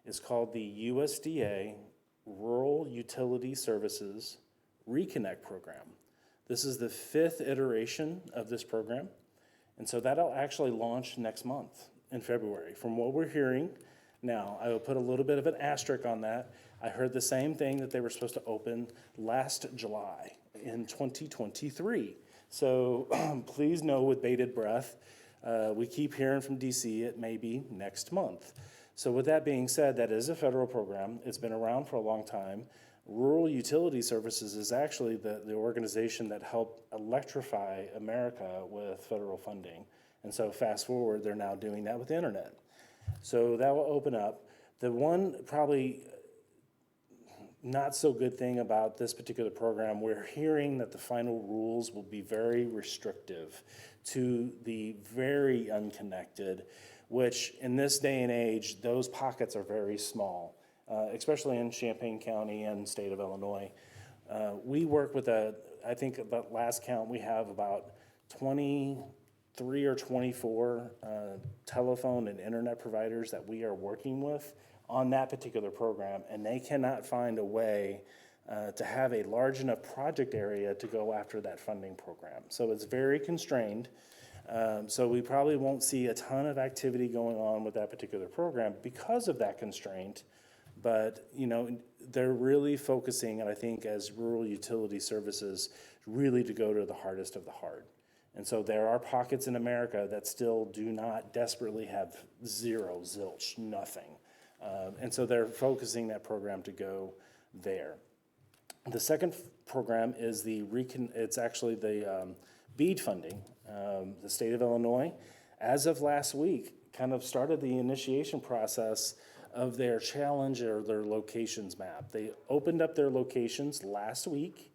is called the USDA Rural Utility Services Reconnect Program. This is the 5th iteration of this program, and so that'll actually launch next month in February. From what we're hearing now, I will put a little bit of an asterisk on that. I heard the same thing, that they were supposed to open last July in 2023. So please know with bated breath, we keep hearing from DC it may be next month. So with that being said, that is a federal program. It's been around for a long time. Rural Utility Services is actually the organization that helped electrify America with federal funding. And so fast forward, they're now doing that with the internet. So that will open up. The one probably not so good thing about this particular program, we're hearing that the final rules will be very restrictive to the very unconnected, which in this day and age, those pockets are very small, especially in Champaign County and state of Illinois. We work with I think about last count, we have about 23 or 24 telephone and internet providers that we are working with on that particular program, and they cannot find a way to have a large enough project area to go after that funding program. So it's very constrained. So we probably won't see a ton of activity going on with that particular program because of that constraint. But, you know, they're really focusing, and I think as Rural Utility Services, really to go to the hardest of the hard. And so there are pockets in America that still do not desperately have zero, zilch, nothing. And so they're focusing that program to go there. The second program is it's actually the BEAD funding. The state of Illinois, as of last week, kind of started the initiation process of their challenge or their locations map. They opened up their locations last week.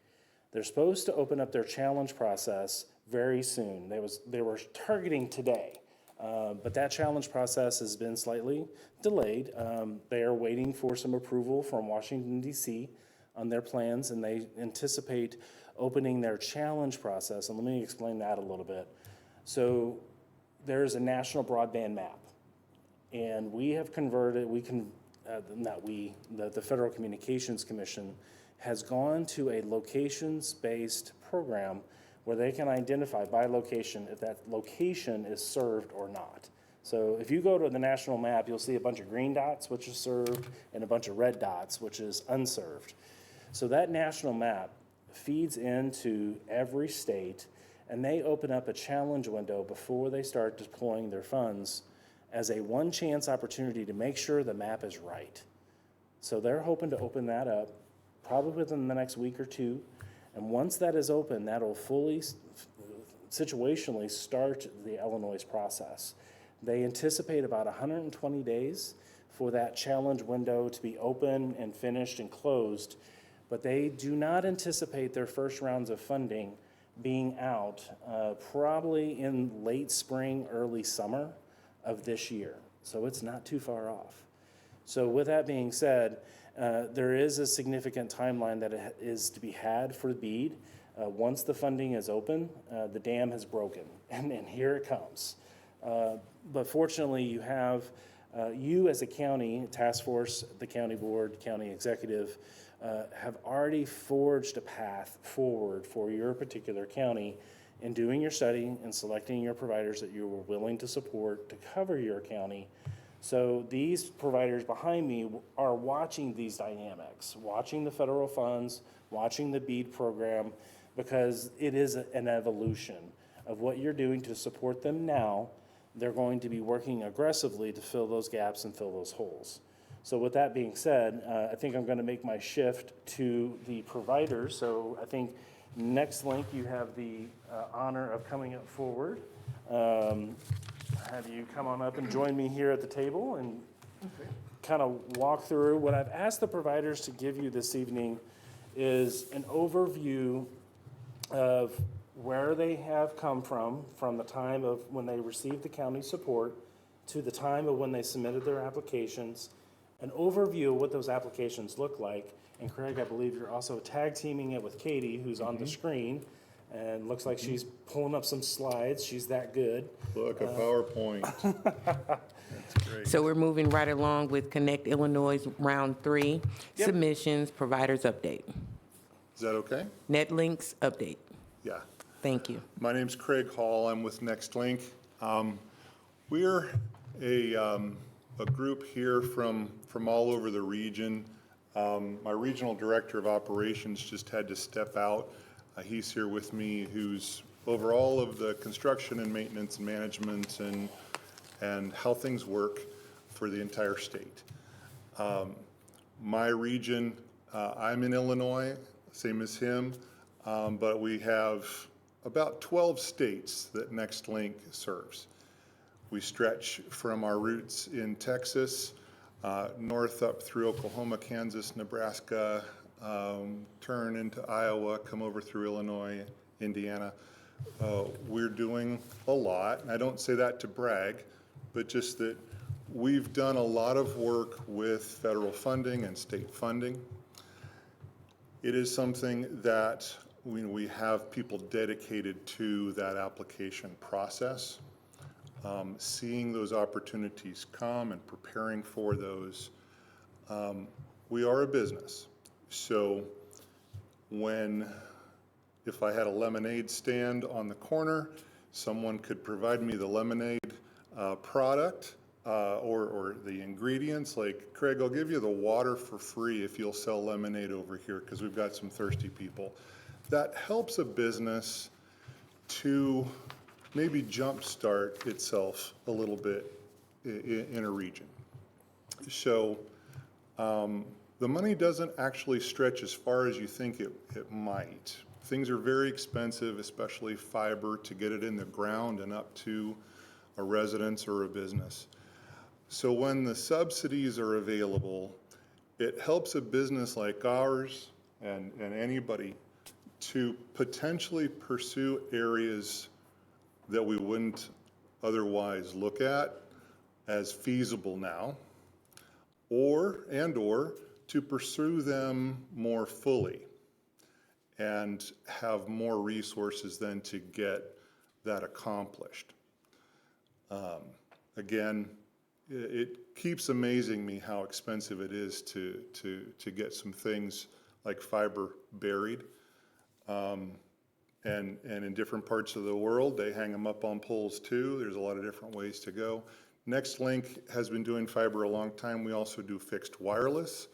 They're supposed to open up their challenge process very soon. They were targeting today. But that challenge process has been slightly delayed. They are waiting for some approval from Washington, D.C. on their plans, and they anticipate opening their challenge process. And let me explain that a little bit. So there's a national broadband map, and we have converted, the Federal Communications Commission has gone to a locations-based program where they can identify by location if that location is served or not. So if you go to the national map, you'll see a bunch of green dots, which is served, and a bunch of red dots, which is unserved. So that national map feeds into every state, and they open up a challenge window before they start deploying their funds as a one chance opportunity to make sure the map is right. So they're hoping to open that up probably within the next week or two. And once that is open, that'll fully situationally start the Illinois process. They anticipate about 120 days for that challenge window to be open and finished and closed, but they do not anticipate their first rounds of funding being out probably in late spring, early summer of this year. So it's not too far off. So with that being said, there is a significant timeline that is to be had for BEAD. Once the funding is open, the dam has broken, and here it comes. But fortunately, you have, you as a county task force, the county board, county executive, have already forged a path forward for your particular county in doing your study and selecting your providers that you were willing to support to cover your county. So these providers behind me are watching these dynamics, watching the federal funds, watching the BEAD program, because it is an evolution of what you're doing to support them now. They're going to be working aggressively to fill those gaps and fill those holes. So with that being said, I think I'm going to make my shift to the providers. So I think next link you have the honor of coming up forward. Have you come on up and join me here at the table and kind of walk through what I've asked the providers to give you this evening is an overview of where they have come from the time of when they received the county support to the time of when they submitted their applications, an overview of what those applications look like. And Craig, I believe you're also tag teaming it with Katie, who's on the screen, and looks like she's pulling up some slides. She's that good. Look, a PowerPoint. That's great. So we're moving right along with Connect Illinois Round 3, Yep. submissions, providers update, Is that okay? NetLinks update. Yeah. Thank you. My name's Craig Hall. I'm with NextLink. We're a group here from all over the region. My regional director of operations just had to step out. He's here with me, who's over all of the construction and maintenance and management and how things work for the entire state. My region, I'm in Illinois, same as him, but we have about 12 states that NextLink serves. We stretch from our roots in Texas, north up through Oklahoma, Kansas, Nebraska, turn into Iowa, come over through Illinois, Indiana. We're doing a lot, and I don't say that to brag, but just that we've done a lot of work with federal funding and state funding. It is something that we have people dedicated to that application process. Seeing those opportunities come and preparing for those. We are a business, so if I had a lemonade stand on the corner, someone could provide me the lemonade product or the ingredients, like, Craig, I'll give you the water for free if you'll sell lemonade over here, because we've got some thirsty people. That helps a business to maybe jumpstart itself a little bit in a region. So the money doesn't actually stretch as far as you think it might. Things are very expensive, especially fiber, to get it in the ground and up to a residence or a business. So when the subsidies are available, it helps a business like ours and anybody to potentially pursue areas that we wouldn't otherwise look at as feasible now, or to pursue them more fully and have more resources then to get that accomplished. Again, it keeps amazing me how expensive it is to get some things like fiber buried. And in different parts of the world, they hang them up on poles too. There's a lot of different ways to go. NextLink has been doing fiber a long time. We also do fixed wireless,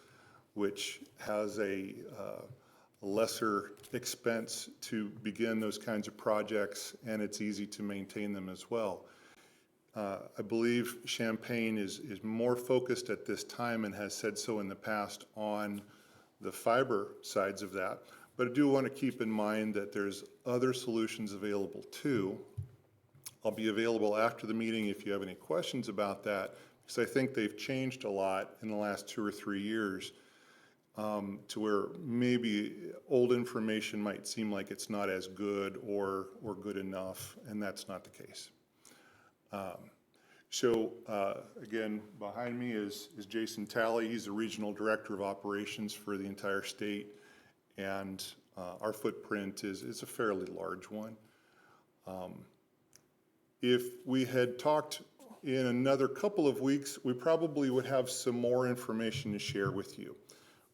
which has a lesser expense to begin those kinds of projects, and it's easy to maintain them as well. I believe Champaign is more focused at this time, and has said so in the past, on the fiber sides of that. But I do want to keep in mind that there's other solutions available too. I'll be available after the meeting if you have any questions about that, because I think they've changed a lot in the last 2 or 3 years, to where maybe old information might seem like it's not as good or good enough, and that's not the case. Again, behind me is Jason Talley. He's the Regional Director of Operations for the entire state, and our footprint is a fairly large one. If we had talked in another couple of weeks, we probably would have some more information to share with you.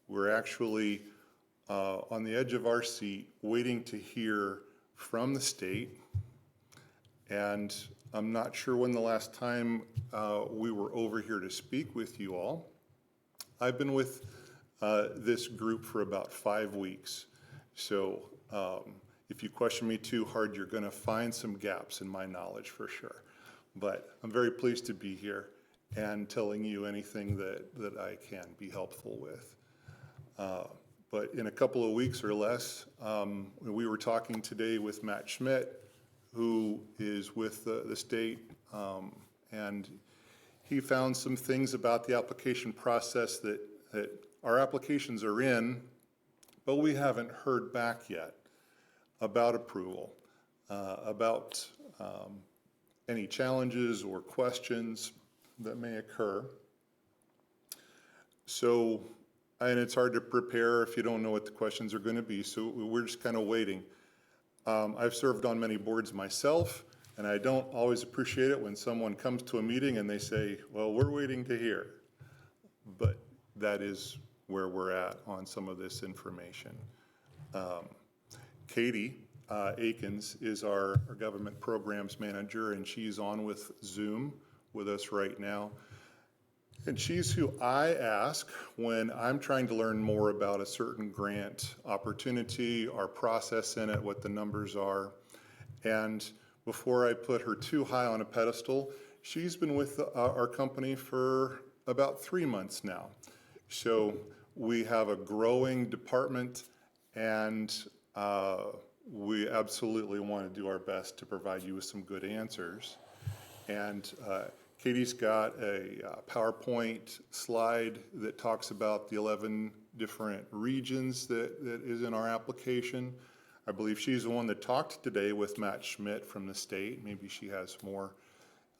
We're actually on the edge of our seat waiting to hear from the state, and I'm not sure when the last time we were over here to speak with you all. I've been with this group for about 5 weeks, so if you question me too hard, you're going to find some gaps in my knowledge for sure. But I'm very pleased to be here and telling you anything that I can be helpful with. But in a couple of weeks or less, we were talking today with Matt Schmidt, who is with the state, and he found some things about the application process that our applications are in, but we haven't heard back yet about approval, about any challenges or questions that may occur. So, and it's hard to prepare if you don't know what the questions are going to be, so we're just kind of waiting. I've served on many boards myself, And I don't always appreciate it when someone comes to a meeting and they say, well, we're waiting to hear. But that is where we're at on some of this information. Katie Akins is our government programs manager, and she's on with Zoom with us right now. And she's who I ask when I'm trying to learn more about a certain grant opportunity, our process in it, what the numbers are. And before I put her too high on a pedestal, she's been with our company for about 3 months now. So we have a growing department, and we absolutely want to do our best to provide you with some good answers. And Katie's got a PowerPoint slide that talks about the 11 different regions that is in our application. I believe she's the one that talked today with Matt Schmidt from the state. Maybe she has more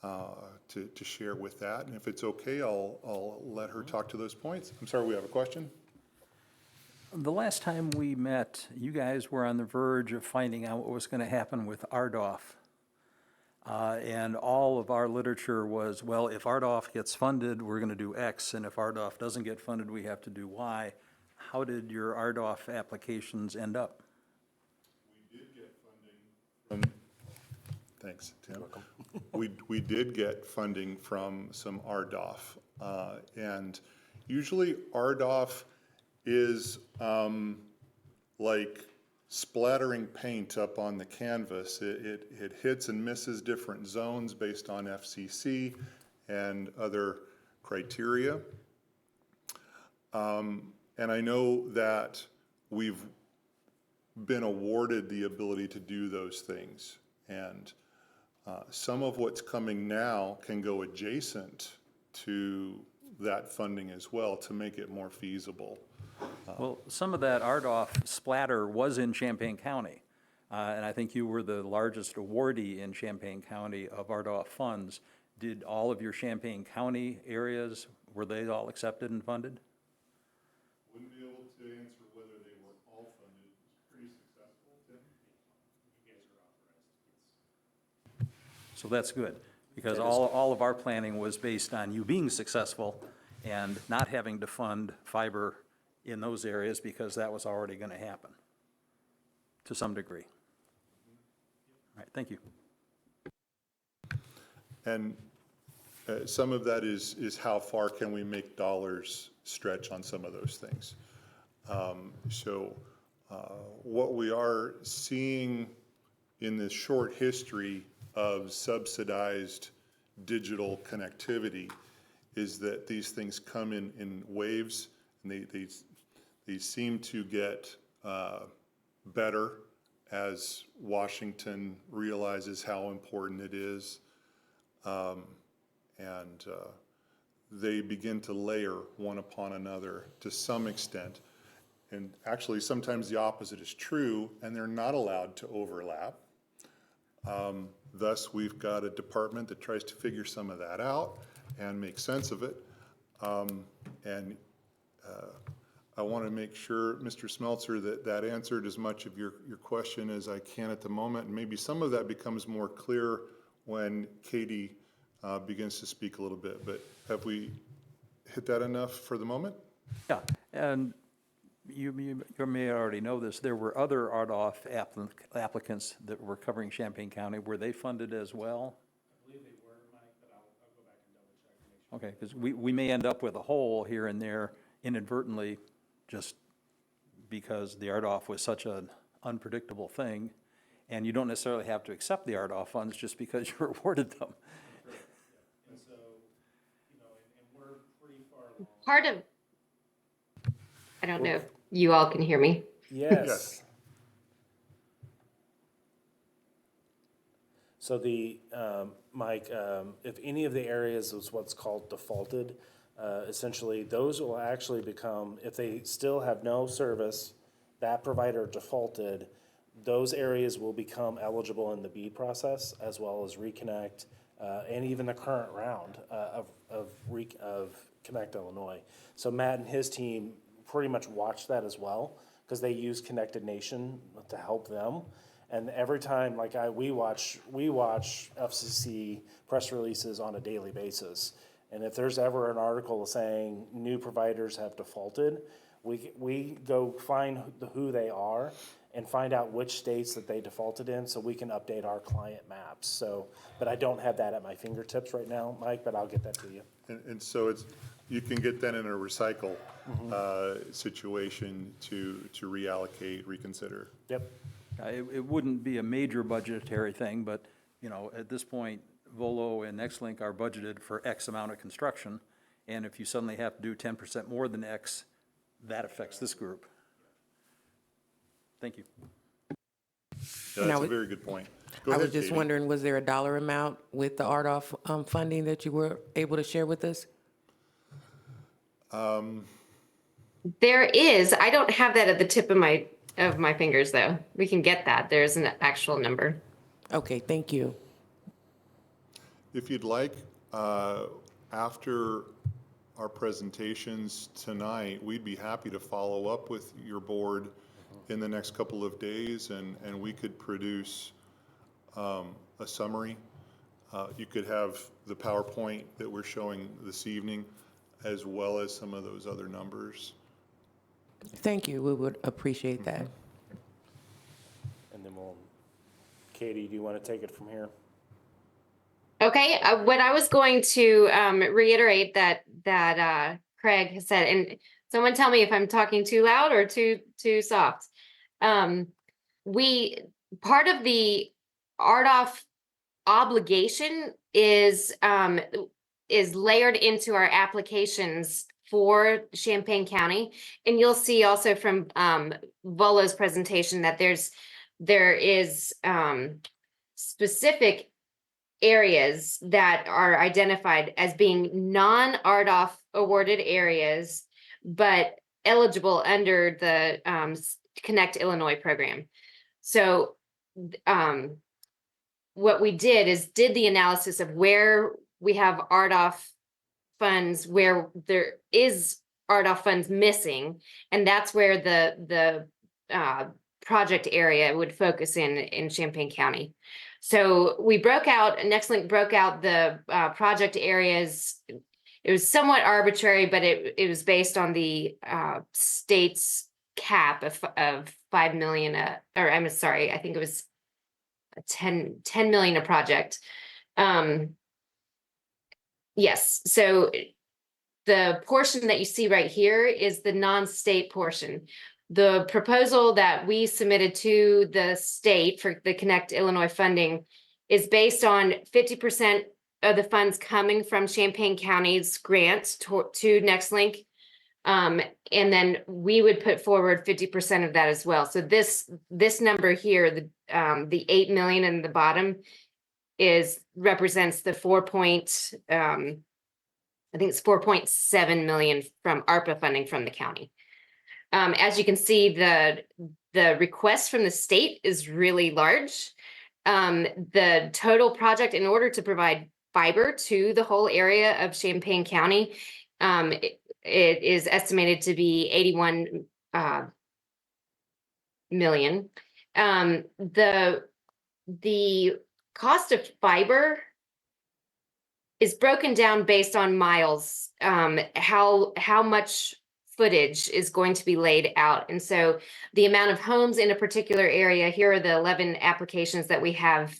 to share with that. And if it's okay, I'll let her talk to those points. I'm sorry, we have a question? The last time we met, you guys were on the verge of finding out what was going to happen with RDOF. And all of our literature was, well, if RDOF gets funded, we're going to do X, and if RDOF doesn't get funded, we have to do Y. How did your RDOF applications end up? We did get funding from, thanks, Tim. We did get funding from some RDOF. And usually RDOF is like splattering paint up on the canvas. It hits and misses different zones based on FCC and other criteria. And I know that we've been awarded the ability to do those things. And some of what's coming now can go adjacent to that funding as well to make it more feasible. Well, some of that RDOF splatter was in Champaign County. And I think you were the largest awardee in Champaign County of RDOF funds. Did all of your Champaign County areas, were they all accepted and funded? Wouldn't be able to answer whether they were all funded. It was pretty successful, Tim. You guys are authorized. So that's good, because all of our planning was based on you being successful and not having to fund fiber in those areas because that was already going to happen to some degree. All right, thank you. And some of that is how far can we make dollars stretch on some of those things. What we are seeing in this short history of subsidized digital connectivity is that these things come in waves, and they seem to get better as Washington realizes how important it is. They begin to layer one upon another to some extent. And actually, sometimes the opposite is true, and they're not allowed to overlap. Thus, we've got a department that tries to figure some of that out and make sense of it. I want to make sure, Mr. Smeltzer, that answered as much of your question as I can at the moment. And maybe some of that becomes more clear when Katie begins to speak a little bit. But have we hit that enough for the moment? Yeah, and you may already know this, there were other RDOF applicants that were covering Champaign County. Were they funded as well? I believe they were, Mike, but I'll go back and double check to make sure. Okay, because we may end up with a hole here and there inadvertently, just because the RDOF was such an unpredictable thing, and you don't necessarily have to accept the RDOF funds just because you're awarded them. And so, you know, and we're pretty far along. Part of, I don't know if you all can hear me. Yes. So the, Mike, if any of the areas is what's called defaulted, essentially those will actually become, if they still have no service, that provider defaulted, those areas will become eligible in the BEAD process as well as Reconnect, and even the current round of Connect Illinois. So Matt and his team pretty much watch that as well because they use Connected Nation to help them. And every time, like we watch FCC press releases on a daily basis. And if there's ever an article saying new providers have defaulted, we go find who they are and find out which states that they defaulted in so we can update our client maps. So, but I don't have that at my fingertips right now, Mike, but I'll get that to you. And so you can get that in a recycle situation to reallocate, reconsider. Yep. It wouldn't be a major budgetary thing, but, you know, at this point, Volo and Nextlink are budgeted for X amount of construction, and if you suddenly have to do 10% more than X, that affects this group. Thank you. Yeah, that's a very good point. Go I ahead, was just Katie. wondering, was there a dollar amount with the RDOF funding that you were able to share with us? There is. I don't have that at the tip of my fingers, though. We can get that. There's an actual number. Okay, thank you. If you'd like, after our presentations tonight, we'd be happy to follow up with your board in the next couple of days, and we could produce a summary. You could have the PowerPoint that we're showing this evening, as well as some of those other numbers. Thank you, we would appreciate that. And then Katie, do you want to take it from here? Okay, what I was going to reiterate that Craig has said, and someone tell me if I'm talking too loud or too soft. We part of the RDOF obligation is layered into our applications for Champaign County, and you'll see also from Volo's presentation that there is specific areas that are identified as being non-RDOF awarded areas, but eligible under the Connect Illinois program. So what we did is did the analysis of where we have RDOF funds, where there is RDOF funds missing, and that's where the project area would focus in Champaign County. So we Nextlink broke out the project areas. It was somewhat arbitrary, but it was based on the state's cap of 5 million, or I'm sorry, I think it was 10 million a project. Yes, so the portion that you see right here is the non-state portion. The proposal that we submitted to the state for the Connect Illinois funding is based on 50% of the funds coming from Champaign County's grant to Nextlink. And then we would put forward 50% of that as well. So this number here, the 8 million in the bottom represents the I think it's 4.7 million from ARPA funding from the county. As you can see, the request from the state is really large. The total project, in order to provide fiber to the whole area of Champaign County, it is estimated to be 81 million. The cost of fiber is broken down based on miles, how much footage is going to be laid out. And so the amount of homes in a particular area, here are the 11 applications that we have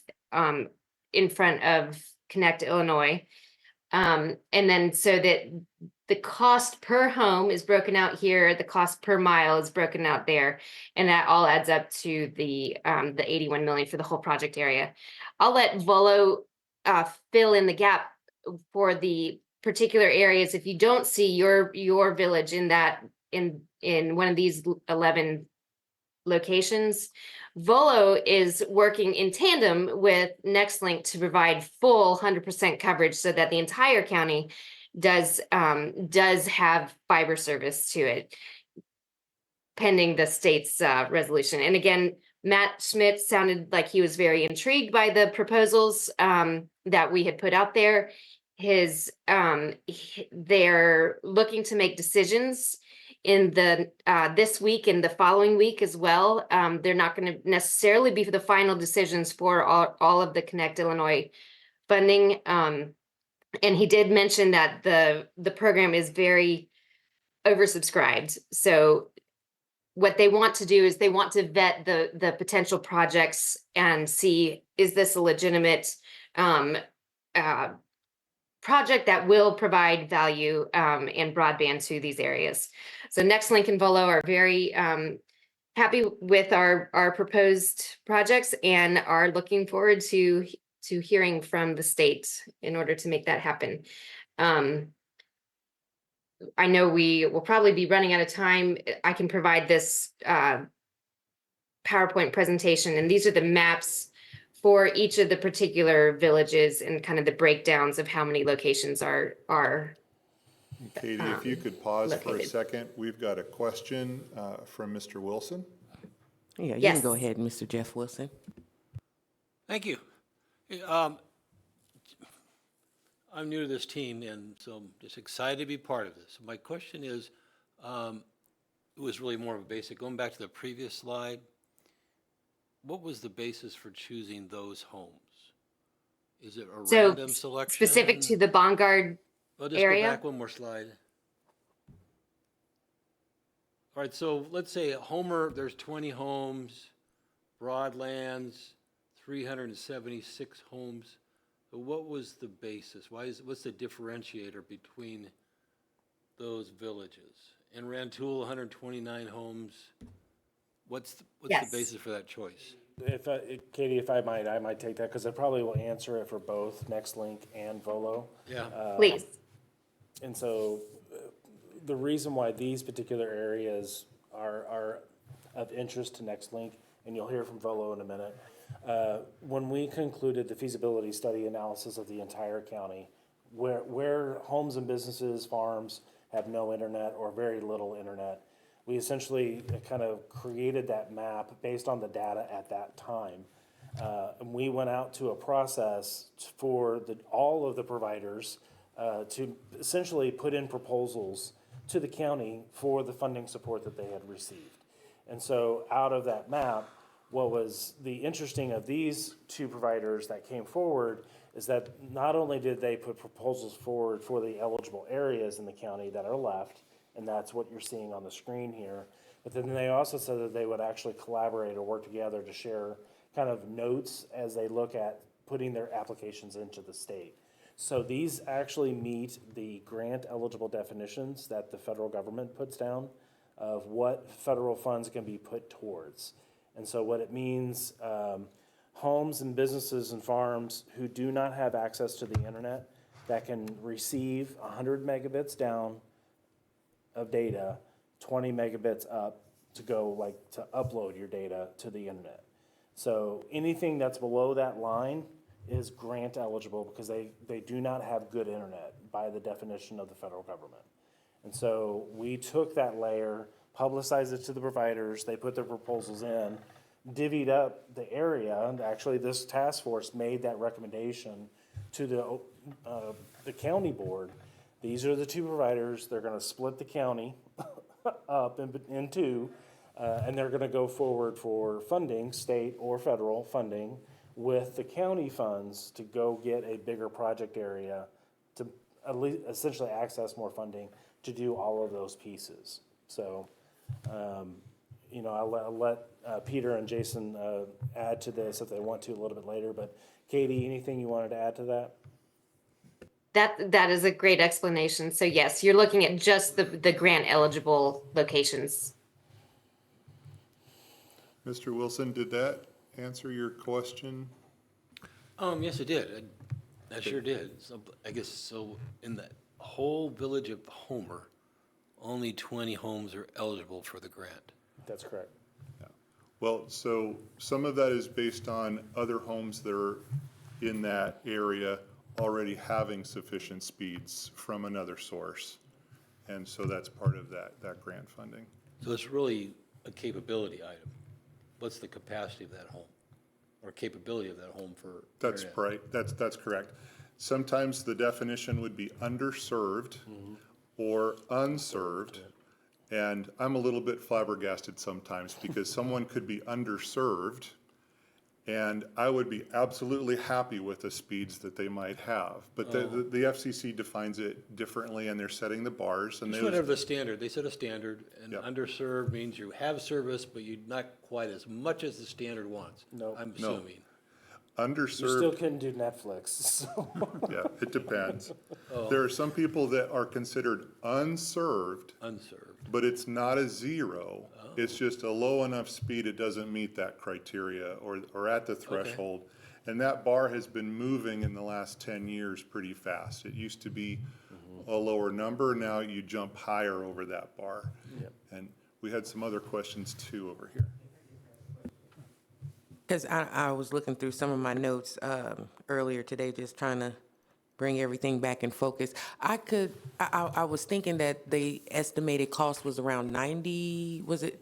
in front of Connect Illinois. And then so that the cost per home is broken out here, the cost per mile is broken out there, and that all adds up to the 81 million for the whole project area. I'll let Volo fill in the gap for the particular areas. If you don't see your village in one of these 11 locations, Volo is working in tandem with Nextlink to provide full 100% coverage so that the entire county does have fiber service to it, pending the state's resolution. And again, Matt Schmidt sounded like he was very intrigued by the proposals that we had put out there. They're looking to make decisions in the this week and the following week as well. They're not going to necessarily be for the final decisions for all of the Connect Illinois funding. And he did mention that the program is very oversubscribed. So what they want to do is they want to vet the potential projects and see, is this a legitimate project that will provide value and broadband to these areas. So Nextlink and Volo are very happy with our proposed projects and are looking forward to hearing from the state in order to make that happen. I know we will probably be running out of time. I can provide this PowerPoint presentation, and these are the maps for each of the particular villages and kind of the breakdowns of how many locations are Katie, if you could pause for a located. second, we've got a question from Mr. Wilson. Yeah, you Yes. can go ahead, Mr. Jeff Wilson. Thank you. I'm new to this team, and so I'm just excited to be part of this. My question is, it was really more of a basic, going back to the previous slide, what was the basis for choosing those homes? Is it a So random selection? specific to the Bongard Well, just area? go back one more slide. All right, so let's say Homer, there's 20 homes, Broadlands, 376 homes. So what was the basis? What's the differentiator between those villages? And Rantoul, 129 homes. What's the Yes. basis for that choice? Katie, if I might take that, because I probably will answer it for both Nextlink and Volo. Yeah. Please. And so the reason why these particular areas are of interest to Nextlink, and you'll hear from Volo in a minute, when we concluded the feasibility study analysis of the entire county, where homes and businesses, farms have no internet or very little internet, we essentially kind of created that map based on the data at that time. And we went out to a process for all of the providers to essentially put in proposals to the county for the funding support that they had received. And so out of that map, what was the interesting of these two providers that came forward is that not only did they put proposals forward for the eligible areas in the county that are left, and that's what you're seeing on the screen here, but then they also said that they would actually collaborate or work together to share kind of notes as they look at putting their applications into the state. So these actually meet the grant eligible definitions that the federal government puts down of what federal funds can be put towards. And so what it means, homes and businesses and farms who do not have access to the internet that can receive 100 megabits down of data, 20 megabits up to go to upload your data to the internet. So anything that's below that line is grant eligible because they do not have good internet by the definition of the federal government. And so we took that layer, publicized it to the providers, they put their proposals in, divvied up the area, and actually this task force made that recommendation to the county board. These are the two providers, they're gonna split the county up in two, and they're gonna go forward for funding, state or federal funding, with the county funds to go get a bigger project area to at least essentially access more funding to do all of those pieces. So, I'll let Peter and Jason add to this if they want to a little bit later, but Katie, anything you wanted to add to that? That is a great explanation. So yes, you're looking at just the grant eligible locations. Mr. Wilson, did that answer your question? Yes, it did. I sure did. So I guess, so in the whole village of Homer, only 20 homes are eligible for the grant. That's correct. Well, so some of that is based on other homes that are in that area already having sufficient speeds from another source. And so that's part of that grant funding. So it's really a capability item. What's the capacity of that home? Or capability of that home for? That's area? right, that's correct. Sometimes the definition would be underserved or unserved. And I'm a little bit flabbergasted sometimes because someone could be underserved, and I would be absolutely happy with the speeds that they might have. But the FCC defines it differently, and they're setting the bars, and Just those, whatever the standard, they set a standard, and Yep. underserved means you have service, but you're not quite as much as the standard wants. No. I'm No. assuming. You still underserved, couldn't do Netflix, so. yeah, it depends. There are some people that are considered unserved, Unserved. but it's not a zero. It's just a low enough speed, it doesn't meet that criteria or at the threshold. And that bar has been moving in the last 10 years pretty fast. It used to be a lower number, now you jump higher over that bar. And we had some other questions too over here. Because I was looking through some of my notes earlier today, just trying to bring everything back in focus. I was thinking that the estimated cost was around 90, was it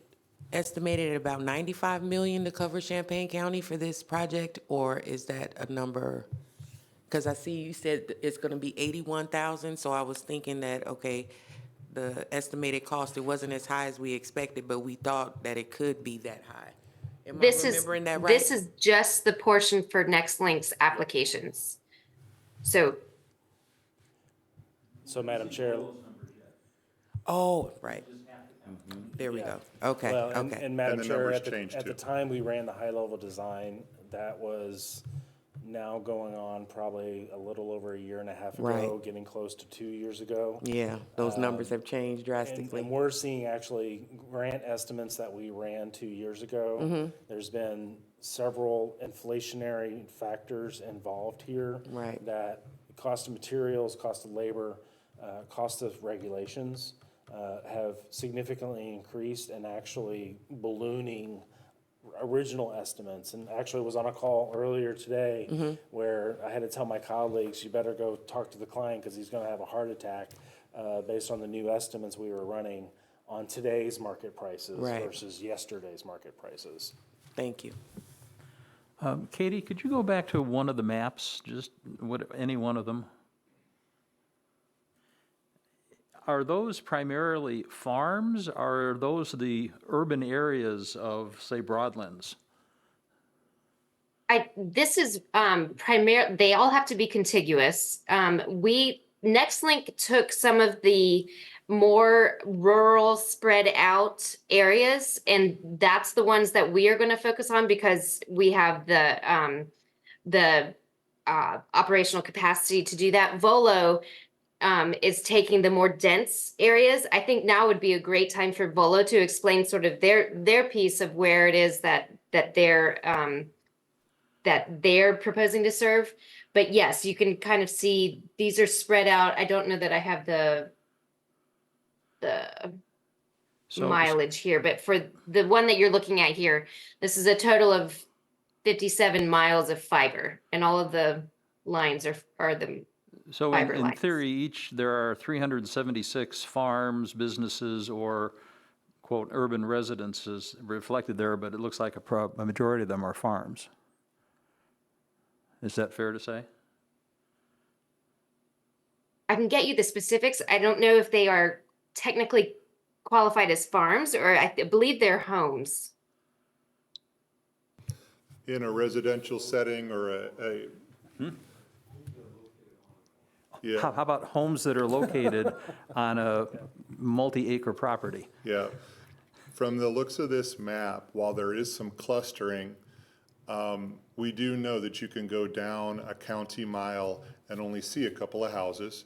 estimated at about 95 million to cover Champaign County for this project? Or is that a number? Because I see you said it's going to be 81,000, so I was thinking that, okay, the estimated cost, it wasn't as high as we expected, but we thought that it could be that high. Am I This is, remembering that right? this is just the portion for NextLink's applications. So So, Madam Chair, Oh, right. There we go. Okay, well, and okay. Madam And the Chair, numbers at the changed, too. time we ran the high-level design, that was now going on probably a little over a year and a half ago, Right. getting close to 2 years ago. Yeah, those numbers have changed And drastically. we're seeing actually grant estimates that we ran 2 years ago. Mm-hmm. There's been several inflationary factors involved here. Right. That cost of materials, cost of labor, cost of regulations have significantly increased and actually ballooning original estimates. And actually was on a call earlier today where I had to tell my colleagues, you better go talk to the client because he's gonna have a heart attack based on the new estimates we were running on today's market prices Right. versus yesterday's market prices. Thank you. Katie, could you go back to one of the maps, just any one of them? Are those primarily farms? Are those the urban areas of, say, Broadlands? this is they all have to be contiguous. NextLink took some of the more rural spread out areas, and that's the ones that we are going to focus on because we have the operational capacity to do that. Volo is taking the more dense areas. I think now would be a great time for Volo to explain sort of their piece of where it is that they're proposing to serve. But yes, you can kind of see these are spread out. I don't know that I have the So- mileage here, but for the one that you're looking at here, this is a total of 57 miles of fiber, and all of the lines are the So fiber in lines. theory, there are 376 farms, businesses, or quote, urban residences reflected there, but it looks like a majority of them are farms. Is that fair to say? I can get you the specifics. I don't know if they are technically qualified as farms, or I believe they're homes. In a residential setting or Yeah, How about homes that are located on a multi-acre property? yeah. From the looks of this map, while there is some clustering, we do know that you can go down a county mile and only see a couple of houses,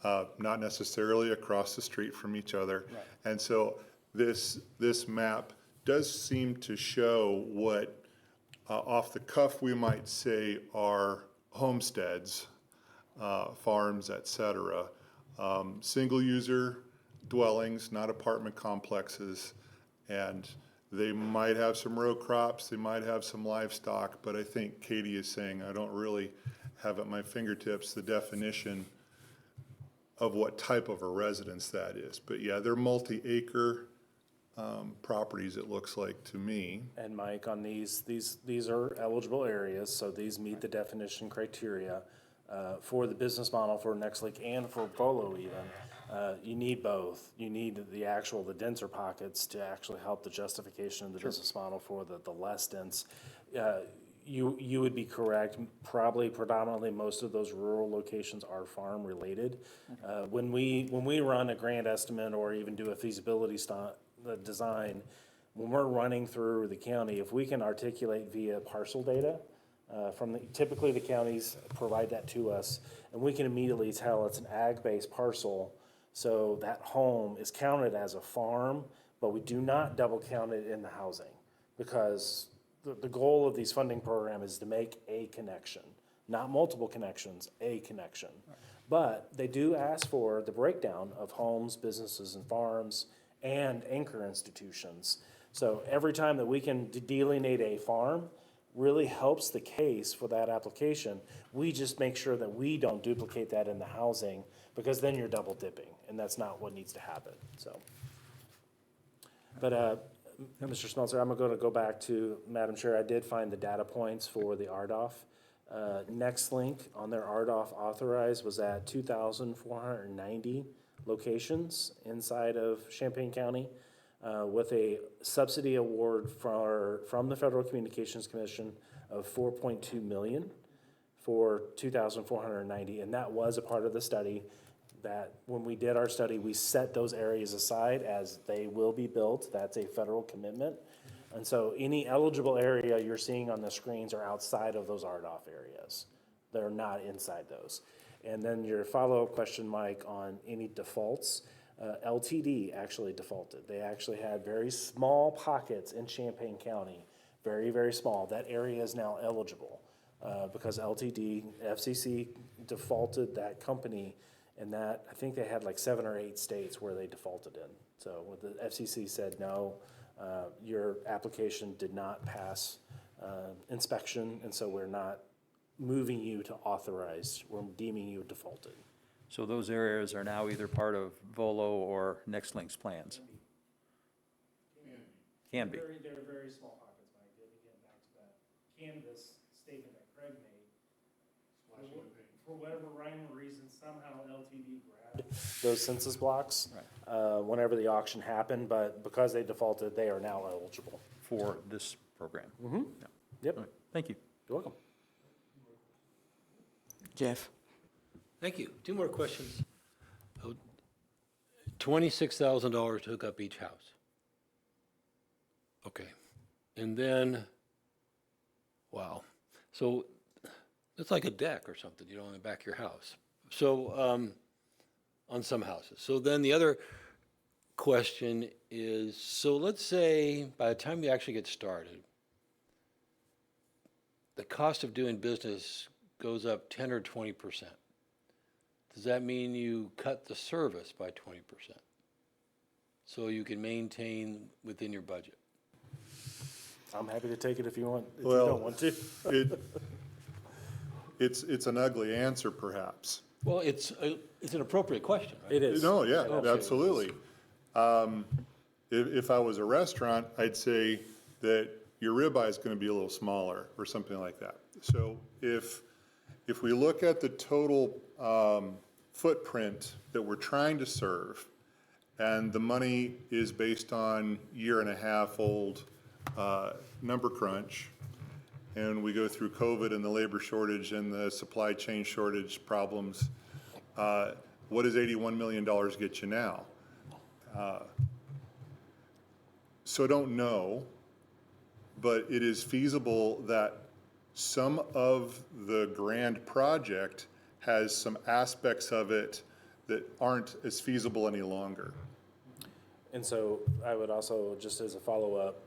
not necessarily across the street from each other. And so this map does seem to show what, off the cuff, we might say are homesteads, farms, et cetera. Single user dwellings, not apartment complexes. And they might have some row crops, they might have some livestock, but I think Katie is saying, I don't really have at my fingertips the definition of what type of a residence that is. But yeah, they're multi-acre properties, it looks like to me. And Mike, on these are eligible areas, so these meet the definition criteria for the business model for NextLink and for Volo even. You need both. You need the denser pockets to actually help the justification of the business model for the less dense. You would be correct, probably predominantly most of those rural locations are farm related. When we run a grant estimate or even do a feasibility design, when we're running through the county, if we can articulate via parcel data, typically the counties provide that to us, and we can immediately tell it's an ag-based parcel, so that home is counted as a farm, but we do not double count it in the housing, because the goal of these funding program is to make a connection, not multiple connections, a connection. But they do ask for the breakdown of homes, businesses, and farms, and anchor institutions. So every time that we can delineate a farm, really helps the case for that application. We just make sure that we don't duplicate that in the housing, because then you're double dipping, and that's not what needs to happen, so. But, Mr. Smeltzer, I'm going to go back to, Madam Chair, I did find the data points for the RDOF. Nextlink on their RDOF authorized was at 2,490 locations inside of Champaign County, with a subsidy award from the Federal Communications Commission of $4.2 million for 2,490, and that was a part of the study. That when we did our study, we set those areas aside as they will be built. That's a federal commitment. And so any eligible area you're seeing on the screens are outside of those RDOF areas. They're not inside those. And then your follow-up question, Mike, on any defaults, LTD actually defaulted. They actually had very small pockets in Champaign County, very, very small. That area is now eligible because LTD, FCC defaulted that company. And that, I think they had like 7 or 8 states where they defaulted in. So what the FCC said, no, your application did not pass inspection, and so we're not moving you to authorized, we're deeming you defaulted. So those areas are now either part of VOLO or Nextlink's plans? Can be. They're very small pockets, Mike. Again, back to that canvas statement that Craig made. For whatever rhyme or reason, somehow LTD grabbed those census blocks whenever the auction happened, but because they defaulted, they are now eligible. For this program? Mm-hmm. Yeah. Yep. All right. Thank you. You're welcome. Jeff? Thank you. 2 more questions. $26,000 to hook up each house. Okay. And then, wow. So it's like a deck or something, on the back of your house. So, on some houses. So then the other question is, so let's say by the time you actually get started, the cost of doing business goes up 10 or 20%. Does that mean you cut the service by 20%? So you can maintain within your budget? I'm happy to take it if you want, if Well, you don't want to. It's an ugly answer, perhaps. Well, it's an appropriate question, right? It is. No, yeah, It absolutely. If I was a restaurant, I'd say that your ribeye is going to be a little smaller or something like that. So if we look at the total footprint that we're trying to serve, and the money is based on 1.5-year-old number crunch, and we go through COVID and the labor shortage and the supply chain shortage problems, what does $81 million get you now? So I don't know, but it is feasible that some of the grand project has some aspects of it that aren't as feasible any longer. And so I would also, just as a follow-up,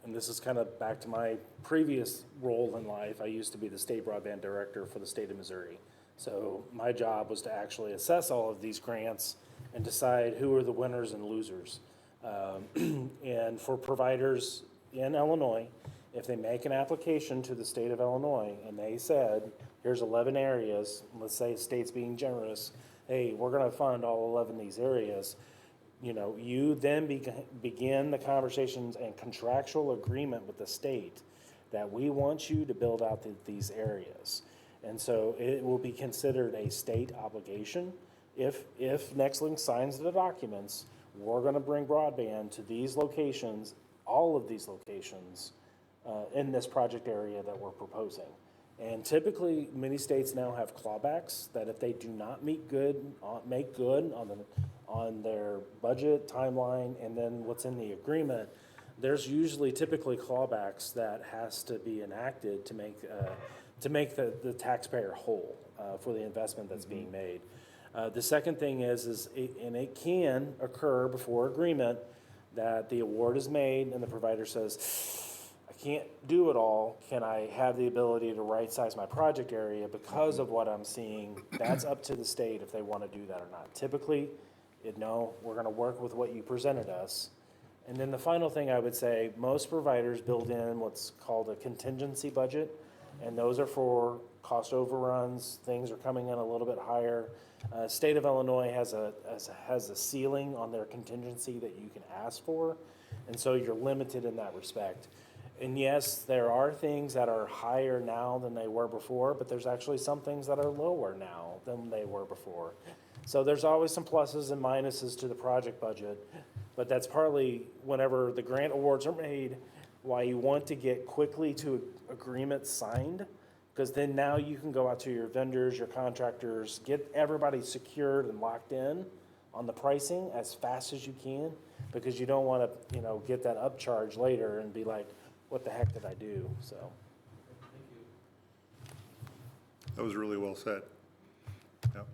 and this is kind of back to my previous role in life, I used to be the state broadband director for the state of Missouri. So my job was to actually assess all of these grants and decide who are the winners and losers. And for providers in Illinois, if they make an application to the state of Illinois and they said, here's 11 areas, let's say the state's being generous, hey, we're gonna fund all 11 of these areas, you then begin the conversations and contractual agreement with the state that we want you to build out these areas. And so it will be considered a state obligation if Nextlink signs the documents, we're gonna bring broadband to these locations, all of these locations, in this project area that we're proposing. And typically, many states now have clawbacks that if they do not make good on their budget, timeline, and then what's in the agreement, there's usually typically clawbacks that has to be enacted to make the taxpayer whole, for the investment that's being made. The second thing is and it can occur before agreement, that the award is made and the provider says, I can't do it all, can I have the ability to right-size my project area because of what I'm seeing? That's up to the state if they wanna do that or not. Typically, no, we're gonna work with what you presented us. And then the final thing I would say, most providers build in what's called a contingency budget, and those are for cost overruns, things are coming in a little bit higher. State of Illinois has a ceiling on their contingency that you can ask for, and so you're limited in that respect. And yes, there are things that are higher now than they were before, but there's actually some things that are lower now than they were before. So there's always some pluses and minuses to the project budget, but that's partly whenever the grant awards are made, why you want to get quickly to agreements signed, because then now you can go out to your vendors, your contractors, get everybody secured and locked in on the pricing as fast as you can, because you don't want to, get that upcharge later and be like, what the heck did I do? So. That was really well said. Yep.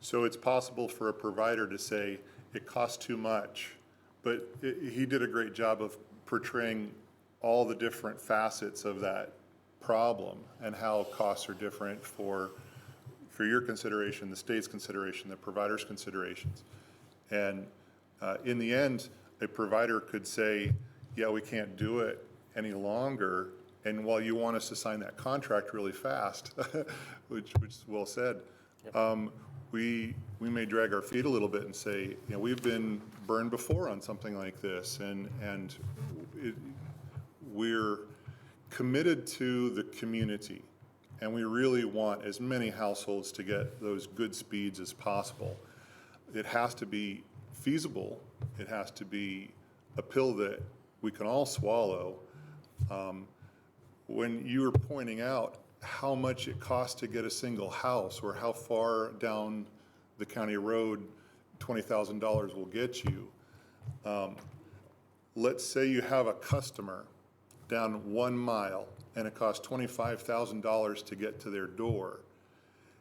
So it's possible for a provider to say, it costs too much, but he did a great job of portraying all the different facets of that problem and how costs are different for your consideration, the state's consideration, the provider's considerations. And in the end, a provider could say, yeah, we can't do it any longer. And while you want us to sign that contract really fast, which is well said, we may drag our feet a little bit and say, we've been burned before on something like this, and we're committed to the community, and we really want as many households to get those good speeds as possible. It has to be feasible. It has to be a pill that we can all swallow. When you were pointing out how much it costs to get a single house, or how far down the county road $20,000 will get you, let's say you have a customer down 1 mile and it costs $25,000 to get to their door.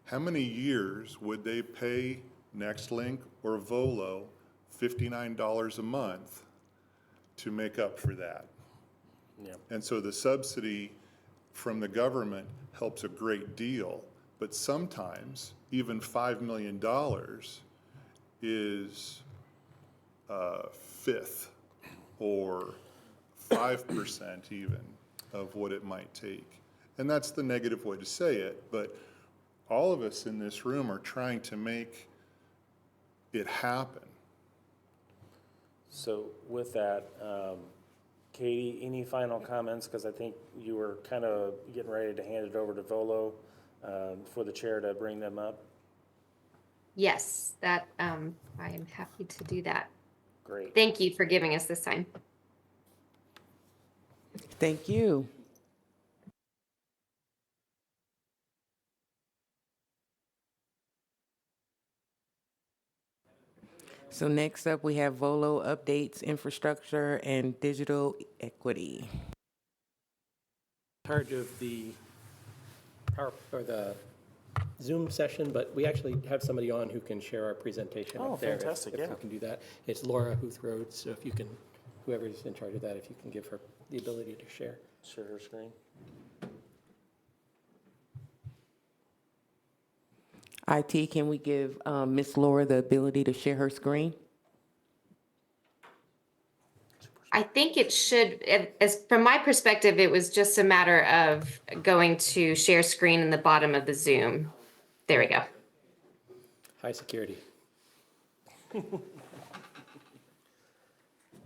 How many years would they pay Nextlink or Volo $59 a month to make up for that? Yep. And so the subsidy from the government helps a great deal, but sometimes even $5 million is a fifth or 5% even of what it might take. And that's the negative way to say it, but all of us in this room are trying to make it happen. So with that, Katie, any final comments? Because I think you were kind of getting ready to hand it over to Volo for the chair to bring them up. Yes, that I am happy to do that. Great. Thank you for giving us this time. Thank you. So next up, we have Volo updates, infrastructure, and digital equity. Charge of the power or the Zoom session, but we actually have somebody on who can share our presentation Oh, up there. fantastic, If yeah. we can do that. It's Laura Huth-Rhodes, so if you can, whoever's in charge of that, if you can give her the ability to share. Share her screen. IT, can we give Miss Laura the ability to share her screen? I think it should, as from my perspective, it was just a matter of going to share screen in the bottom of the Zoom. There we go. High security.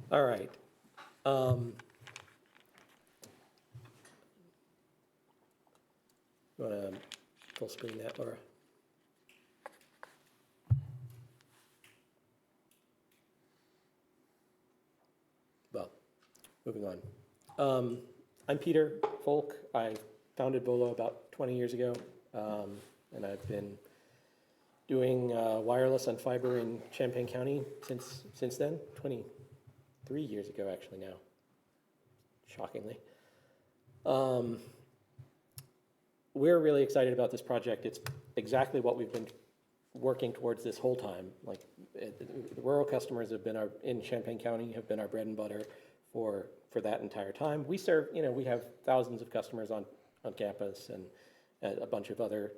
All right. You want to full screen that, Laura? moving on. I'm Peter Folk. I founded Volo about 20 years ago, and I've been doing wireless and fiber in Champaign County since then, 23 years ago actually now, shockingly. We're really excited about this project. It's exactly what we've been working towards this whole time. Like the rural customers have been in Champaign County have been our bread and butter for that entire time. We serve, we have thousands of customers on campus and a bunch of other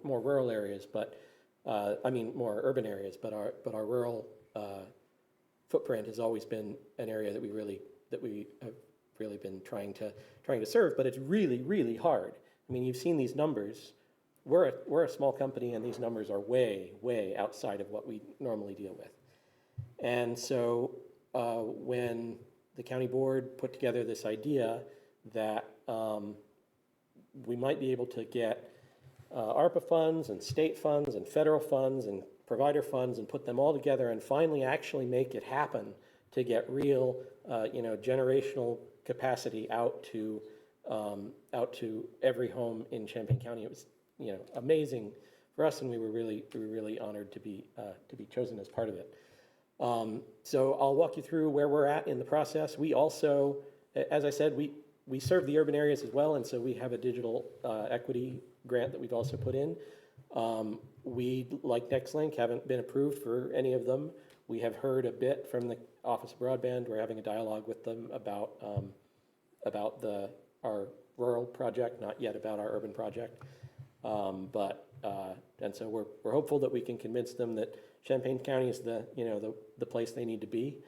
more rural areas, but more urban areas, but our rural footprint has always been an area that we have really been trying to serve, but it's really, really hard. I mean, you've seen these numbers. We're a small company, and these numbers are way, way outside of what we normally deal with. And so when the county board put together this idea that we might be able to get ARPA funds and state funds and federal funds and provider funds and put them all together and finally actually make it happen to get real, generational capacity out to every home in Champaign County. It was, amazing for us, and we were really honored to be chosen as part of it. So I'll walk you through where we're at in the process. We also, as I said, we serve the urban areas as well, and so we have a digital equity grant that we've also put in. We, like NextLink, haven't been approved for any of them. We have heard a bit from the Office of Broadband. We're having a dialogue with them about our rural project, not yet about our urban project. And so we're hopeful that we can convince them that Champaign County is the place they need to be,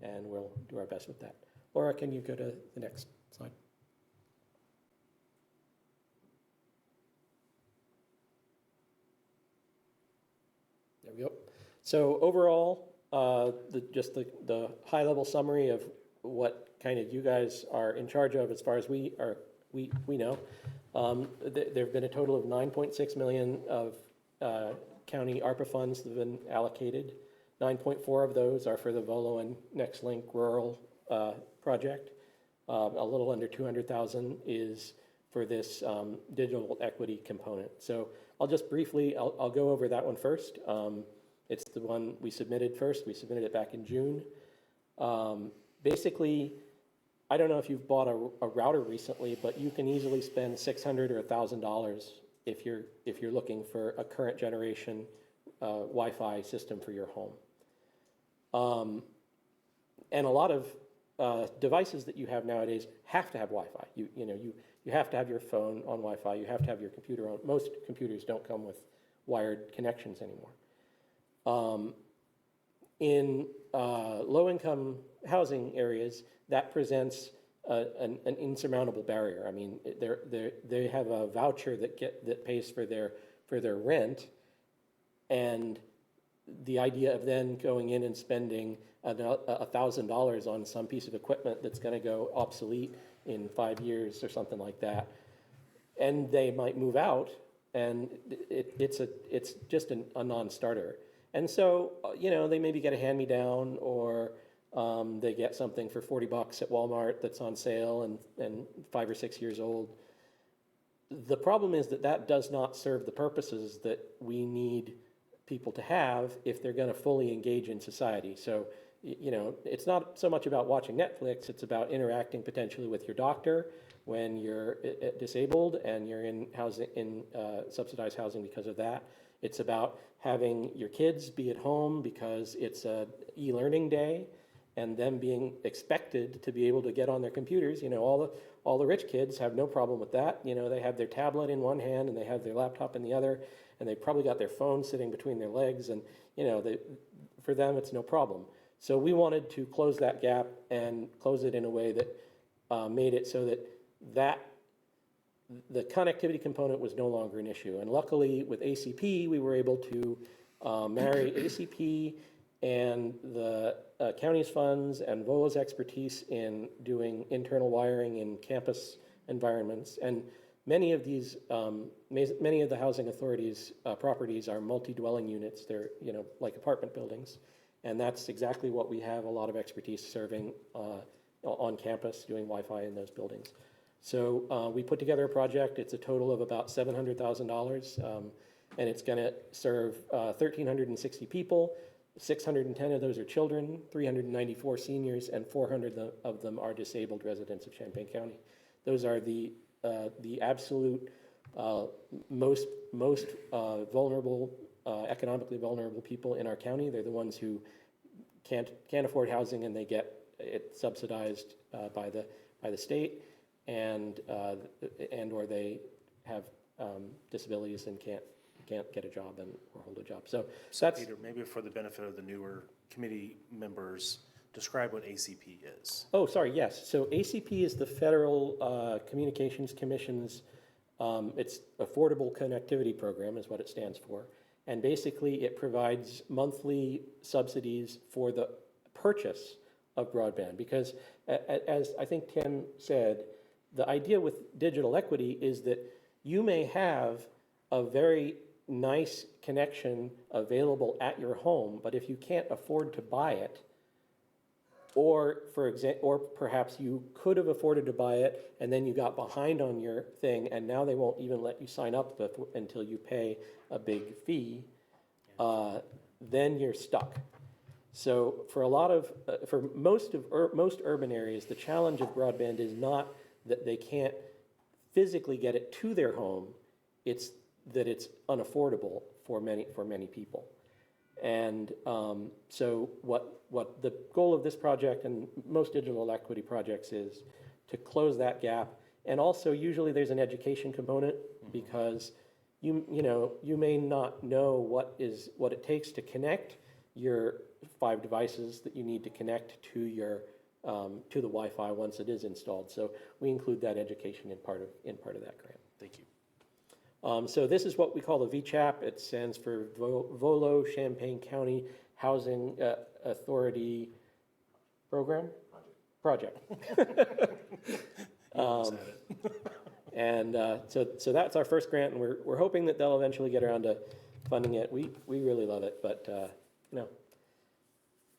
and we'll do our best with that. Laura, can you go to the next slide? There we go. So overall, the high-level summary of what kind of you guys are in charge of as far as we know. There have been a total of 9.6 million of county ARPA funds that have been allocated. 9.4 of those are for the Volo and NextLink rural project. A little under 200,000 is for this digital equity component. So I'll just briefly, I'll go over that one first. It's the one we submitted first. We submitted it back in June. Basically, I don't know if you've bought a router recently, but you can easily spend $600 or $1,000 if you're looking for a current generation Wi-Fi system for your home. And a lot of devices that you have nowadays have to have Wi-Fi. You have to have your phone on Wi-Fi. You have to have your computer on. Most computers don't come with wired connections anymore. In low-income housing areas, that presents an insurmountable barrier. I mean, they have a voucher that pays for their rent, and the idea of then going in and spending $1,000 on some piece of equipment that's going to go obsolete in 5 years or something like that, and they might move out, and it's just a non-starter. And so, they maybe get a hand-me-down, or they get something for $40 at Walmart that's on sale and 5 or 6 years old. The problem is that does not serve the purposes that we need people to have if they're going to fully engage in society. So, it's not so much about watching Netflix, it's about interacting potentially with your doctor when you're disabled and you're in subsidized housing because of that. It's about having your kids be at home because it's a e-learning day, and them being expected to be able to get on their computers. All the rich kids have no problem with that. They have their tablet in one hand and they have their laptop in the other, and they probably got their phone sitting between their legs, and for them it's no problem. So we wanted to close that gap and close it in a way that made it so that the connectivity component was no longer an issue. And luckily with ACP, we were able to marry ACP and the county's funds and Volo's expertise in doing internal wiring in campus environments. And many of the housing authorities' properties are multi-dwelling units. They're, like apartment buildings. And that's exactly what we have a lot of expertise serving on campus doing Wi-Fi in those buildings. So we put together a project. It's a total of about $700,000, and it's going to serve 1,360 people. 610 of those are children, 394 seniors, and 400 of them are disabled residents of Champaign County. Those are the absolute most vulnerable, economically vulnerable people in our county. They're the ones who can't afford housing, and they get it subsidized by the state, and or they have disabilities and can't get a job or hold a job. So that's, Peter, maybe for the benefit of the newer committee members, describe what ACP is. oh, sorry, yes. So ACP is the Federal Communications Commission's, it's Affordable Connectivity Program is what it stands for. And basically it provides monthly subsidies for the purchase of broadband, because as I think Tim said, the idea with digital equity is that you may have a very nice connection available at your home, but if you can't afford to buy it, or perhaps you could have afforded to buy it and then you got behind on your thing and now they won't even let you sign up until you pay a big fee, then you're stuck. So for a lot of, for most urban areas, the challenge of broadband is not that they can't physically get it to their home, it's that it's unaffordable for many people. And so what the goal of this project and most digital equity projects is to close that gap. And also usually there's an education component, because you may not know what it takes to connect your 5 devices that you need to connect to your to the Wi-Fi once it is installed. So we include that education in part of that grant. Thank you. So this is what we call the VCHAP. It stands for Volo Champaign County Housing Authority Program? Project. And so that's our first grant, and we're hoping that they'll eventually get around to funding it. We really love it, but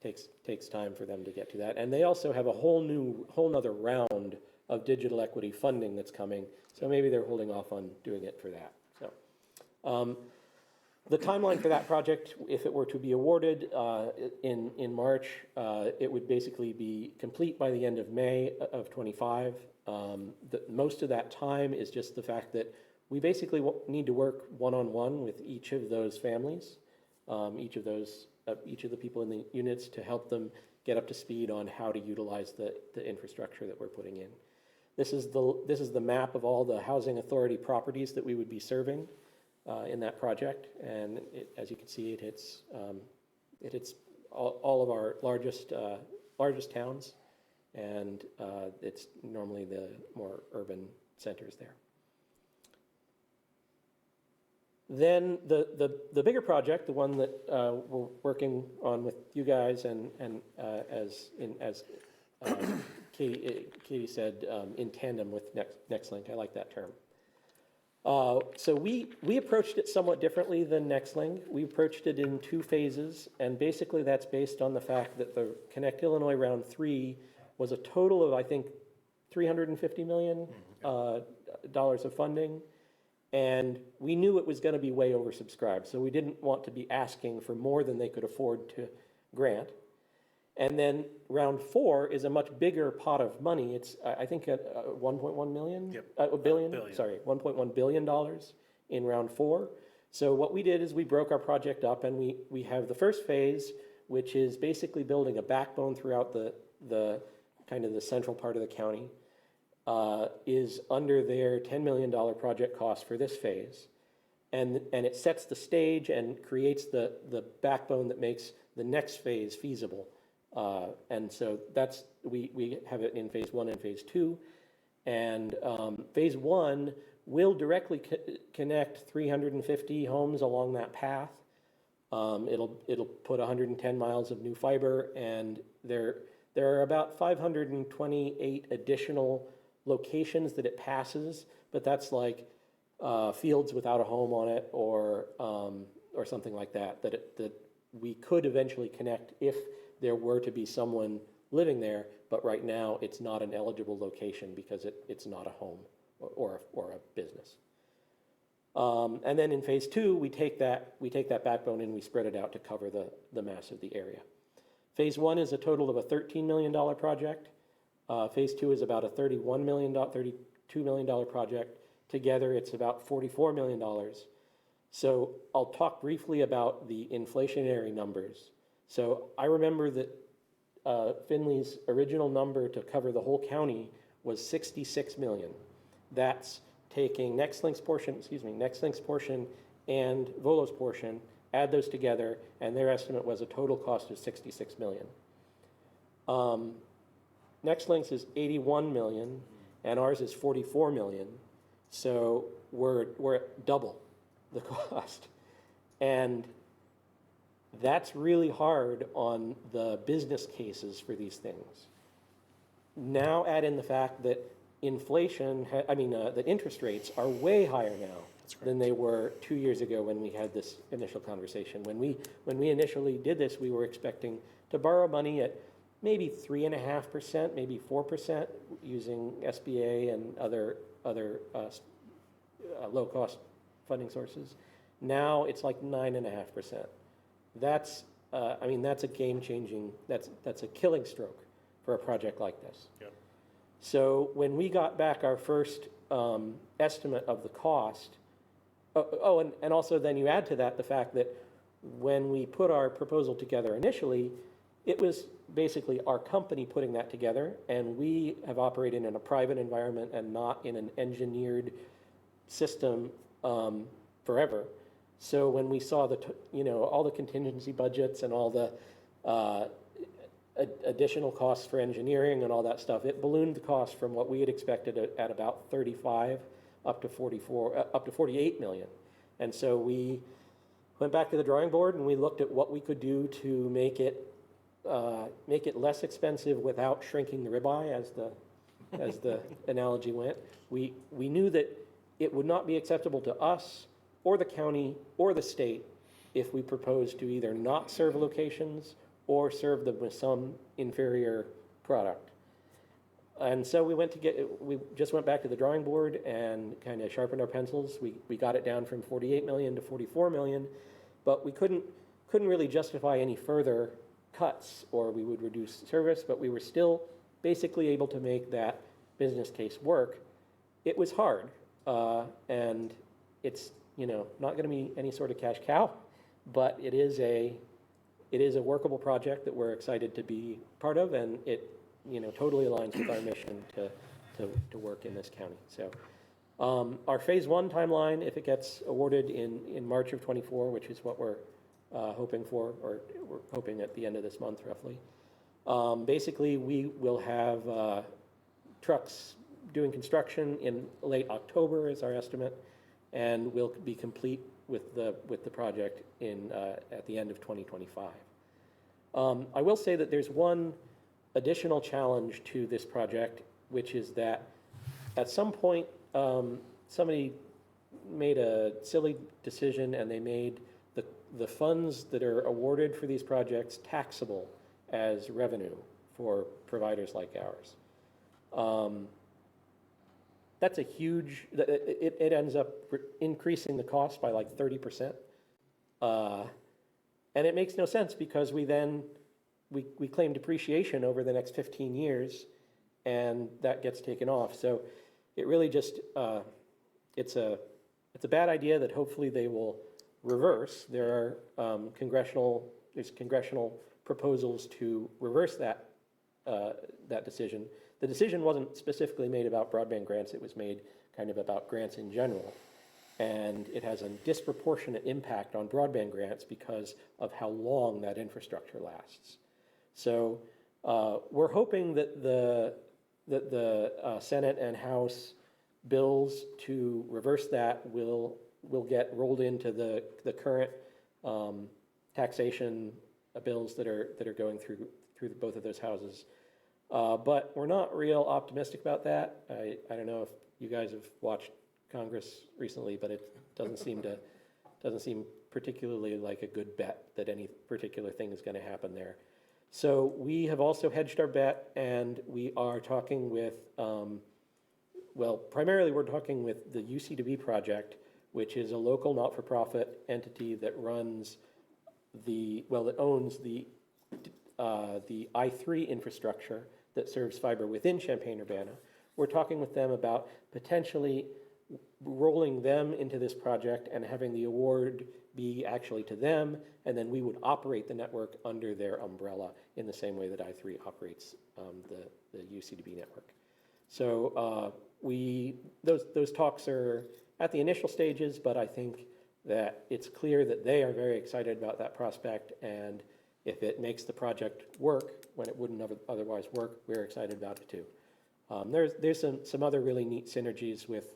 takes time for them to get to that. And they also have a whole nother round of digital equity funding that's coming. So maybe they're holding off on doing it for that. So the timeline for that project, if it were to be awarded in March, it would basically be complete by the end of May of 25. Most of that time is just the fact that we basically need to work one-on-one with each of those families, each of the people in the units, to help them get up to speed on how to utilize the infrastructure that we're putting in. This is the map of all the housing authority properties that we would be serving in that project, and as you can see, it hits all of our largest towns, and it's normally the more urban centers there. Then the bigger project, the one that we're working on with you guys, and as Katie said, in tandem with NextLink. I like that term. So we approached it somewhat differently than NextLink. We approached it in 2 phases, and basically that's based on the fact that the Connect Illinois Round 3 was a total of, I think, $350 million dollars of funding, and we knew it was going to be way oversubscribed, so we didn't want to be asking for more than they could afford to grant. And then round 4 is a much bigger pot of money. It's, I think, at $1.1 million? Yep. A billion? Billion. Sorry, $1.1 billion in round 4. So what we did is we broke our project up, and we have the first phase, which is basically building a backbone throughout the kind of the central part of the county, is under their $10 million project cost for this phase. And it sets the stage and creates the backbone that makes the next phase feasible. And so we have it in phase 1 and phase 2. And phase 1 will directly connect 350 homes along that path. It'll put 110 miles of new fiber, and there are about 528 additional locations that it passes, but that's like fields without a home on it, or something like that we could eventually connect if there were to be someone living there, but right now it's not an eligible location because it's not a home or a business. And then in phase two, we take that backbone and we spread it out to cover the mass of the area. Phase one is a total of a $13 million project. Phase two is about a $32 million project. Together, it's about $44 million. So I'll talk briefly about the inflationary numbers. So I remember that Finley's original number to cover the whole county was 66 million. That's taking Nextlink's portion and Volo's portion, add those together, and their estimate was a total cost of 66 million. Nextlink's is 81 million, and ours is 44 million. So we're at double the cost. And that's really hard on the business cases for these things. Now add in the fact that inflation, that interest rates are way higher now than they were 2 years ago when we had this initial conversation. When we initially did this, we were expecting to borrow money at maybe 3.5%, maybe 4% using SBA and other low-cost funding sources. Now it's like 9.5%. That's a game-changing. That's a killing stroke for a project like this. Yep. So when we got back our first estimate of the cost, and also then you add to that the fact that when we put our proposal together initially, it was basically our company putting that together, and we have operated in a private environment and not in an engineered system forever. So when we saw all the contingency budgets and all the additional costs for engineering and all that stuff, it ballooned the cost from what we had expected at about 35 up to 48 million. And so we went back to the drawing board and we looked at what we could do to make it less expensive without shrinking the ribeye, as the analogy went. We knew that it would not be acceptable to us or the county or the state if we proposed to either not serve locations or serve them with some inferior product. And so we just went back to the drawing board and kind of sharpened our pencils. We got it down from 48 million to 44 million, but we couldn't really justify any further cuts or we would reduce service, but we were still basically able to make that business case work. It was hard, and it's not going to be any sort of cash cow, but it is a workable project that we're excited to be part of, and it totally aligns with our mission to work in this county. So our phase one timeline, if it gets awarded in March of 24, which is what we're hoping for, or we're hoping at the end of this month roughly, basically we will have trucks doing construction in late October is our estimate, and we'll be complete with the project at the end of 2025. I will say that there's one additional challenge to this project, which is that at some point somebody made a silly decision and they made the funds that are awarded for these projects taxable as revenue for providers like ours. That's a huge, it ends up increasing the cost by like 30%. And it makes no sense because we claim depreciation over the next 15 years and that gets taken off. So it really just, it's a bad idea that hopefully they will reverse. There are congressional proposals to reverse that decision. The decision wasn't specifically made about broadband grants, it was made kind of about grants in general. And it has a disproportionate impact on broadband grants because of how long that infrastructure lasts. So we're hoping that the Senate and House bills to reverse that will get rolled into the current taxation bills that are going through both of those houses. But we're not real optimistic about that. I don't know if you guys have watched Congress recently, but it doesn't seem particularly like a good bet that any particular thing is going to happen there. So we have also hedged our bet, and we are talking with, well, primarily we're talking with the UC2B project, which is a local not-for-profit entity that runs that owns the I3 infrastructure that serves fiber within Champaign-Urbana. We're talking with them about potentially rolling them into this project and having the award be actually to them, and then we would operate the network under their umbrella in the same way that I3 operates the UC2B network. So those talks are at the initial stages, but I think that it's clear that they are very excited about that prospect, and if it makes the project work when it wouldn't otherwise work, we're excited about it too. There's some other really neat synergies with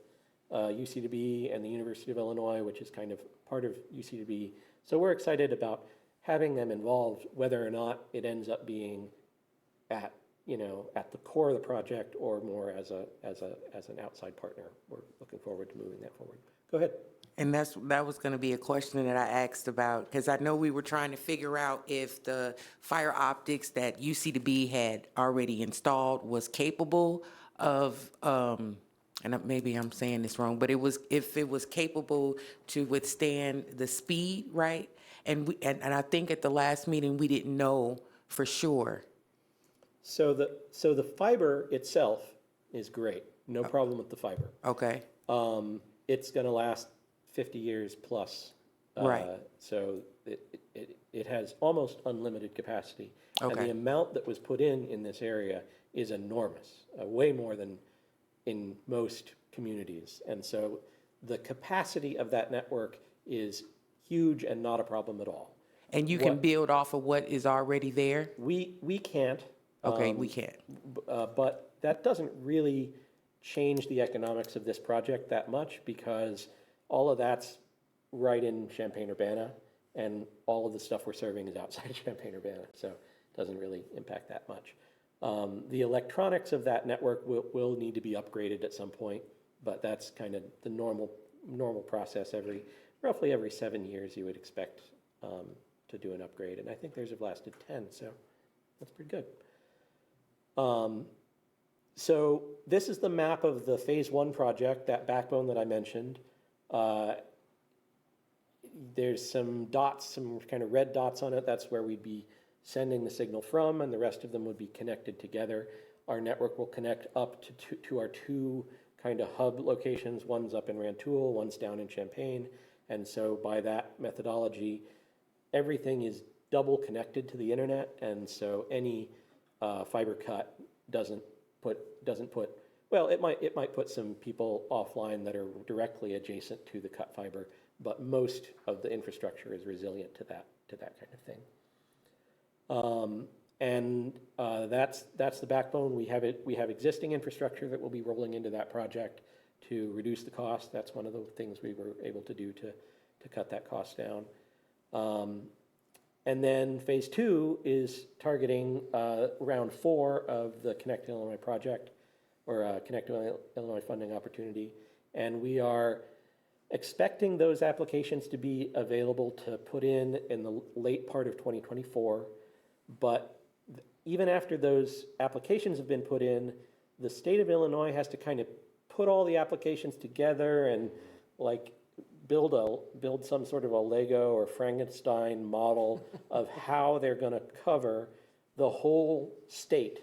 UC2B and the University of Illinois, which is kind of part of UC2B. So we're excited about having them involved, whether or not it ends up being at the core of the project or more as an outside partner. We're looking forward to moving that forward. Go ahead. And that was going to be a question that I asked about, because I know we were trying to figure out if the fiber optics that UC2B had already installed was capable of, and maybe I'm saying this wrong, but if it was capable to withstand the speed, right? And I think at the last meeting we didn't know for sure. So the fiber itself is great. No problem with the fiber. Okay. It's going to last 50 years plus. Right. So it has almost unlimited capacity. Okay. And the amount that was put in this area is enormous, way more than in most communities. And so the capacity of that network is huge and not a problem at all. And you can build off of what is already there? We can't. Okay, we can't. But that doesn't really change the economics of this project that much, because all of that's right in Champaign-Urbana, and all of the stuff we're serving is outside Champaign-Urbana, so it doesn't really impact that much. The electronics of that network will need to be upgraded at some point, but that's kind of the normal process. Roughly every 7 years you would expect to do an upgrade, and I think theirs have lasted 10, so that's pretty good. So this is the map of the phase 1 project, that backbone that I mentioned. There's some dots, some kind of red dots on it. That's where we'd be sending the signal from, and the rest of them would be connected together. Our network will connect up to our two kind of hub locations. One's up in Rantoul, one's down in Champaign. And so by that methodology, everything is double connected to the internet, and so any fiber cut doesn't put, well, it might put some people offline that are directly adjacent to the cut fiber, but most of the infrastructure is resilient to that kind of thing. That's the backbone. We have existing infrastructure that will be rolling into that project to reduce the cost. That's one of the things we were able to do to cut that cost down. And then phase 2 is targeting round 4 of the Connect Illinois project, or Connect Illinois funding opportunity. And we are expecting those applications to be available to put in the late part of 2024. But even after those applications have been put in, the state of Illinois has to kind of put all the applications together and build some sort of a Lego or Frankenstein model of how they're going to cover the whole state.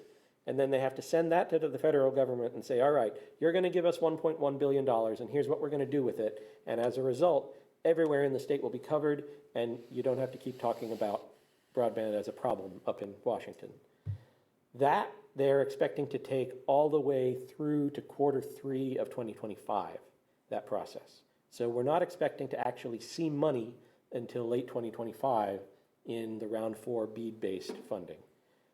And then they have to send that to the federal government and say, all right, you're going to give us $1.1 billion, and here's what we're going to do with it. And as a result, everywhere in the state will be covered, and you don't have to keep talking about broadband as a problem up in Washington. That they're expecting to take all the way through to Q3 of 2025, that process. So we're not expecting to actually see money until late 2025 in the round 4 BEAD-based funding.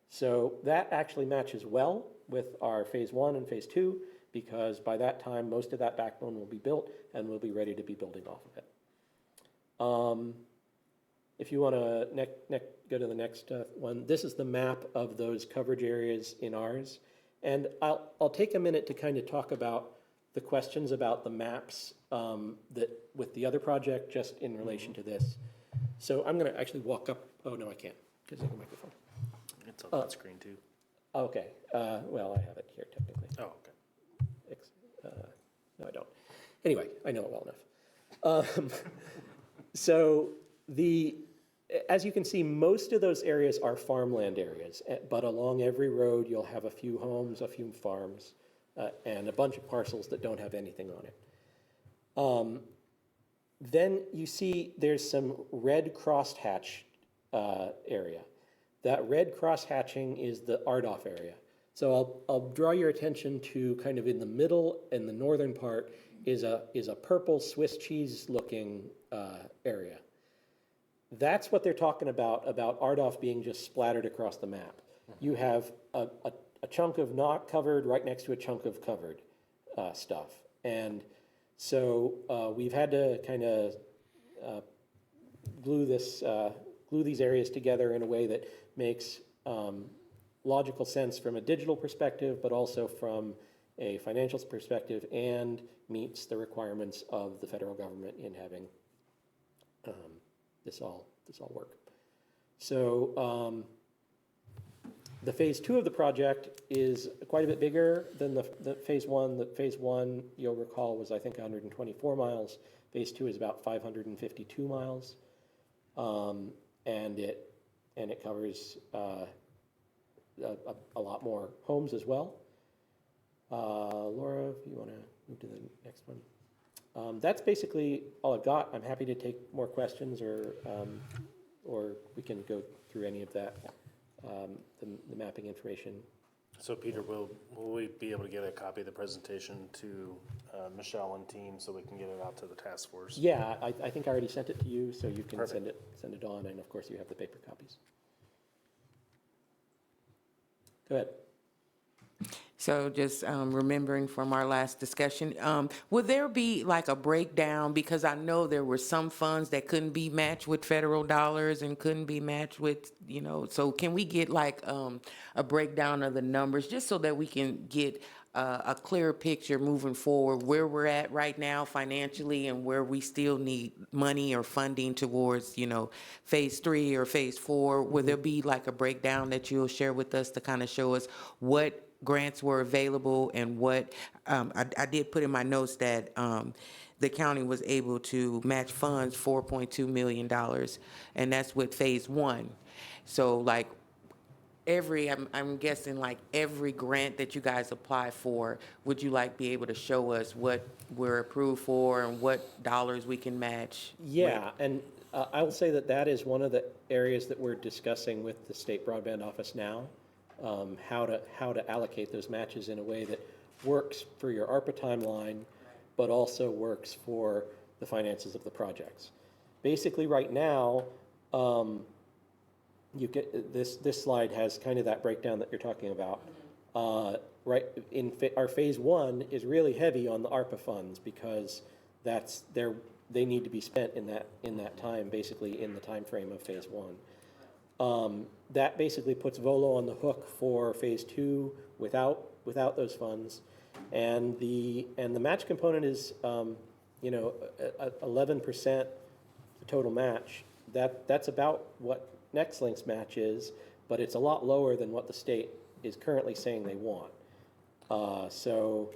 So that actually matches well with our phase 1 and phase 2, because by that time, most of that backbone will be built and we'll be ready to be building off of it. If you want to go to the next one, this is the map of those coverage areas in ours. And I'll take a minute to kind of talk about the questions about the maps that with the other project, just in relation to this. So I'm going to actually walk up. Oh, no, I can't, because I have a microphone. It's on that screen too. Okay, well, I have it here technically. Oh, okay. No, I don't. Anyway, I know it well enough. So as you can see, most of those areas are farmland areas, but along every road, you'll have a few homes, a few farms, and a bunch of parcels that don't have anything on it. Then you see there's some red crosshatch area. That red crosshatching is the RDOF area. So I'll draw your attention to kind of in the middle and the northern part is a purple Swiss cheese looking area. That's what they're talking about RDOF being just splattered across the map. You have a chunk of not covered right next to a chunk of covered stuff. And so we've had to kind of glue these areas together in a way that makes logical sense from a digital perspective, but also from a financial perspective, and meets the requirements of the federal government in having this all work. So the phase 2 of the project is quite a bit bigger than the phase 1. The phase 1, you'll recall, was I think 124 miles. Phase 2 is about 552 miles, and it covers a lot more homes as well. Laura, if you want to move to the next one. That's basically all I've got. I'm happy to take more questions, or we can go through any of that, the mapping information. So Peter, will we be able to get a copy of the presentation to Michelle and team so we can get it out to the task force? Yeah, I think I already sent it to you, so you can Perfect. send it on, and of course you have the paper copies. Go ahead. So just remembering from our last discussion, would there be like a breakdown? Because I know there were some funds that couldn't be matched with federal dollars and couldn't be matched with, so can we get like a breakdown of the numbers just so that we can get a clearer picture moving forward, where we're at right now financially and where we still need money or funding towards, phase 3 or phase 4? Will there be like a breakdown that you'll share with us to kind of show us what grants were available and what, I did put in my notes that the county was able to match funds $4.2 million, and that's with phase 1. So like I'm guessing like every grant that you guys apply for, would you like be able to show us what we're approved for and what dollars we can match? Yeah, and I will say that is one of the areas that we're discussing with the state broadband office now, how to allocate those matches in a way that works for your ARPA timeline, but also works for the finances of the projects. Basically, right now, you get this slide has kind of that breakdown that you're talking about. Right in our phase 1 is really heavy on the ARPA funds because they need to be spent in that time, basically in the time frame of phase 1. That basically puts Volo on the hook for phase 2 without those funds, and the match component is 11% total match. That's about what NextLink's match is, but it's a lot lower than what the state is currently saying they want. So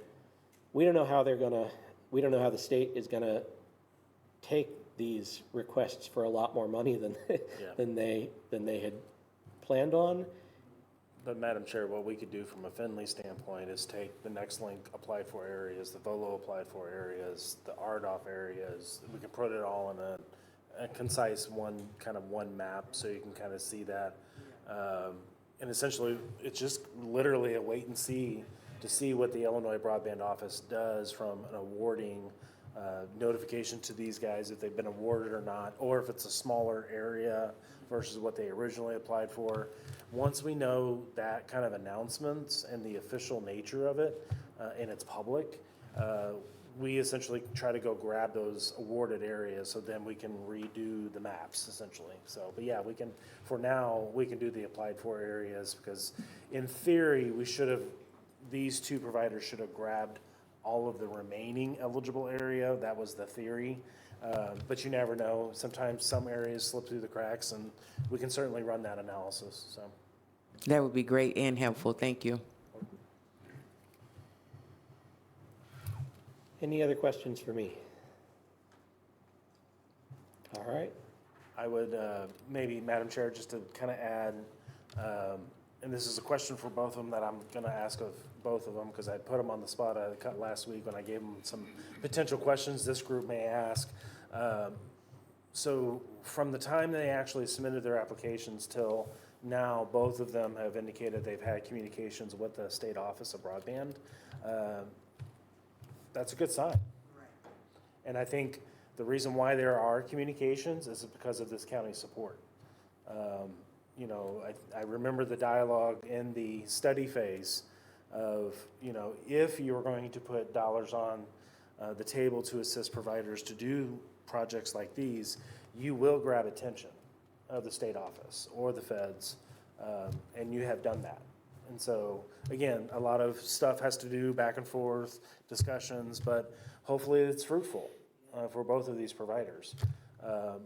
we don't know how the state is gonna take these requests for a lot more money than than they had planned on. But Madam Chair, what we could do from a Finley standpoint is take the NextLink applied for areas, the Volo applied for areas, the RDOF areas. We can put it all in a concise one map so you can kind of see that. And essentially, it's just literally a wait and see to see what the Illinois Broadband Office does from an awarding notification to these guys if they've been awarded or not, or if it's a smaller area versus what they originally applied for. Once we know that kind of announcements and the official nature of it, and it's public, we essentially try to go grab those awarded areas so then we can redo the maps essentially. So, but yeah, for now, we can do the applied for areas because in theory, these two providers should have grabbed all of the remaining eligible area. That was the theory. But you never know. Sometimes some areas slip through the cracks, and we can certainly run that analysis. So, That would be great and helpful. Thank you. Any other questions for me? All right. I would maybe, Madam Chair, just to kind of add, and this is a question for both of them that I'm going to ask of both of them because I put them on the spot last week when I gave them some potential questions this group may ask. So from the time they actually submitted their applications till now, both of them have indicated they've had communications with the State Office of Broadband. That's a good sign. And I think the reason why there are communications is because of this county support. You know, I remember the dialogue in the study phase of, you know, if you were going to put dollars on the table to assist providers to do projects like these, you will grab attention of the state office or the feds, and you have done that. And so, again, a lot of stuff has to do back and forth, discussions, but hopefully it's fruitful for both of these providers.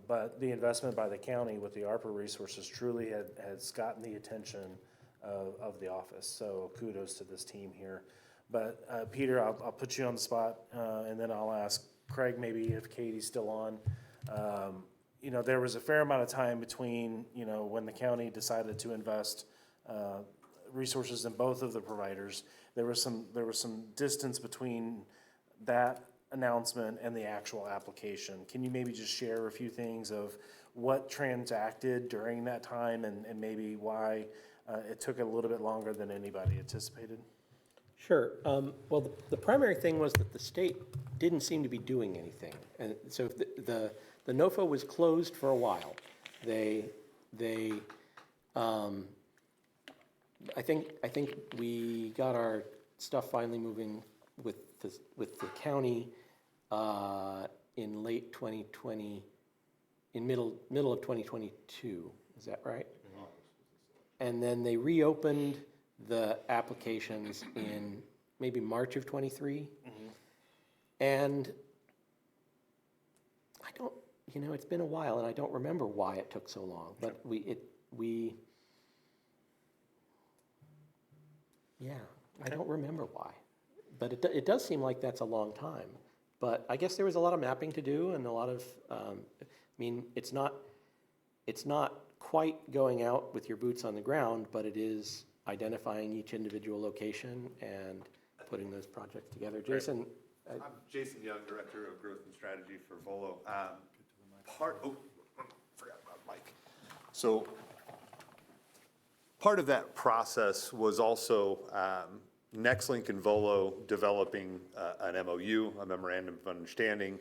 But the investment by the county with the ARPA resources truly has gotten the attention of the office. So kudos to this team here. But Peter, I'll put you on the spot, and then I'll ask Craig maybe if Katie's still on. You know, there was a fair amount of time between, you know, when the county decided to invest resources in both of the providers. There was some distance between that announcement and the actual application. Can you maybe just share a few things of what transacted during that time and maybe why it took a little bit longer than anybody anticipated? Sure. Well, the primary thing was that the state didn't seem to be doing anything. And so the NOFA was closed for a while. I think we got our stuff finally moving with the county in late 2020, in middle of 2022. Is that right? And then they reopened the applications in maybe March of 23. And I don't, you know, it's been a while and I don't remember why it took so long, but I don't remember why. But it does seem like that's a long time. But I guess there was a lot of mapping to do and a lot of, I mean, it's not quite going out with your boots on the ground, but it is identifying each individual location and putting those projects together. Jason? I'm Jason Young, Director of Growth and Strategy for Volo. Forgot about Mike. So part of that process was also Nextlink and Volo developing an MOU, a Memorandum of Understanding,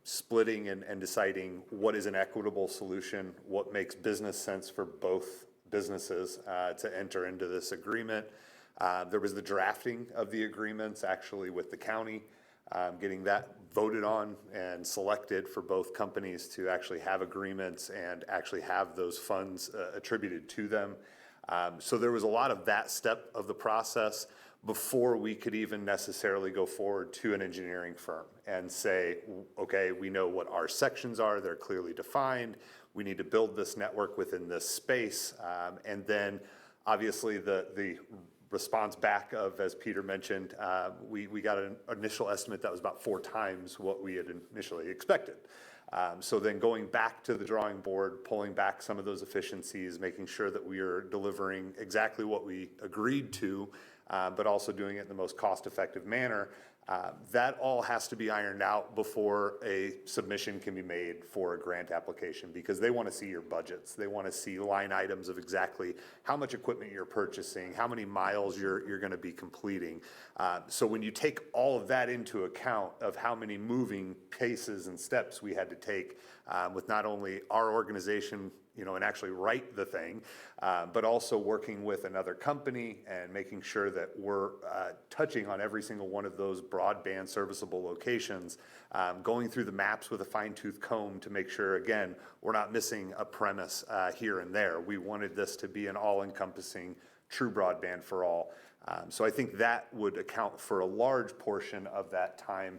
splitting and deciding what is an equitable solution, what makes business sense for both businesses to enter into this agreement. There was the drafting of the agreements actually with the county, getting that voted on and selected for both companies to actually have agreements and actually have those funds attributed to them. So there was a lot of that step of the process before we could even necessarily go forward to an engineering firm and say, okay, we know what our sections are, they're clearly defined, we need to build this network within this space, and then obviously the response back of, as Peter mentioned, we got an initial estimate that was about 4 times what we had initially expected. So then going back to the drawing board, pulling back some of those efficiencies, making sure that we are delivering exactly what we agreed to, but also doing it in the most cost-effective manner. That all has to be ironed out before a submission can be made for a grant application because they want to see your budgets. They want to see line items of exactly how much equipment you're purchasing, how many miles you're going to be completing. So when you take all of that into account of how many moving paces and steps we had to take with not only our organization, you know, and actually write the thing, but also working with another company and making sure that we're touching on every single one of those broadband serviceable locations, going through the maps with a fine-tooth comb to make sure, again, we're not missing a premise here and there. We wanted this to be an all-encompassing true broadband for all. So I think that would account for a large portion of that time.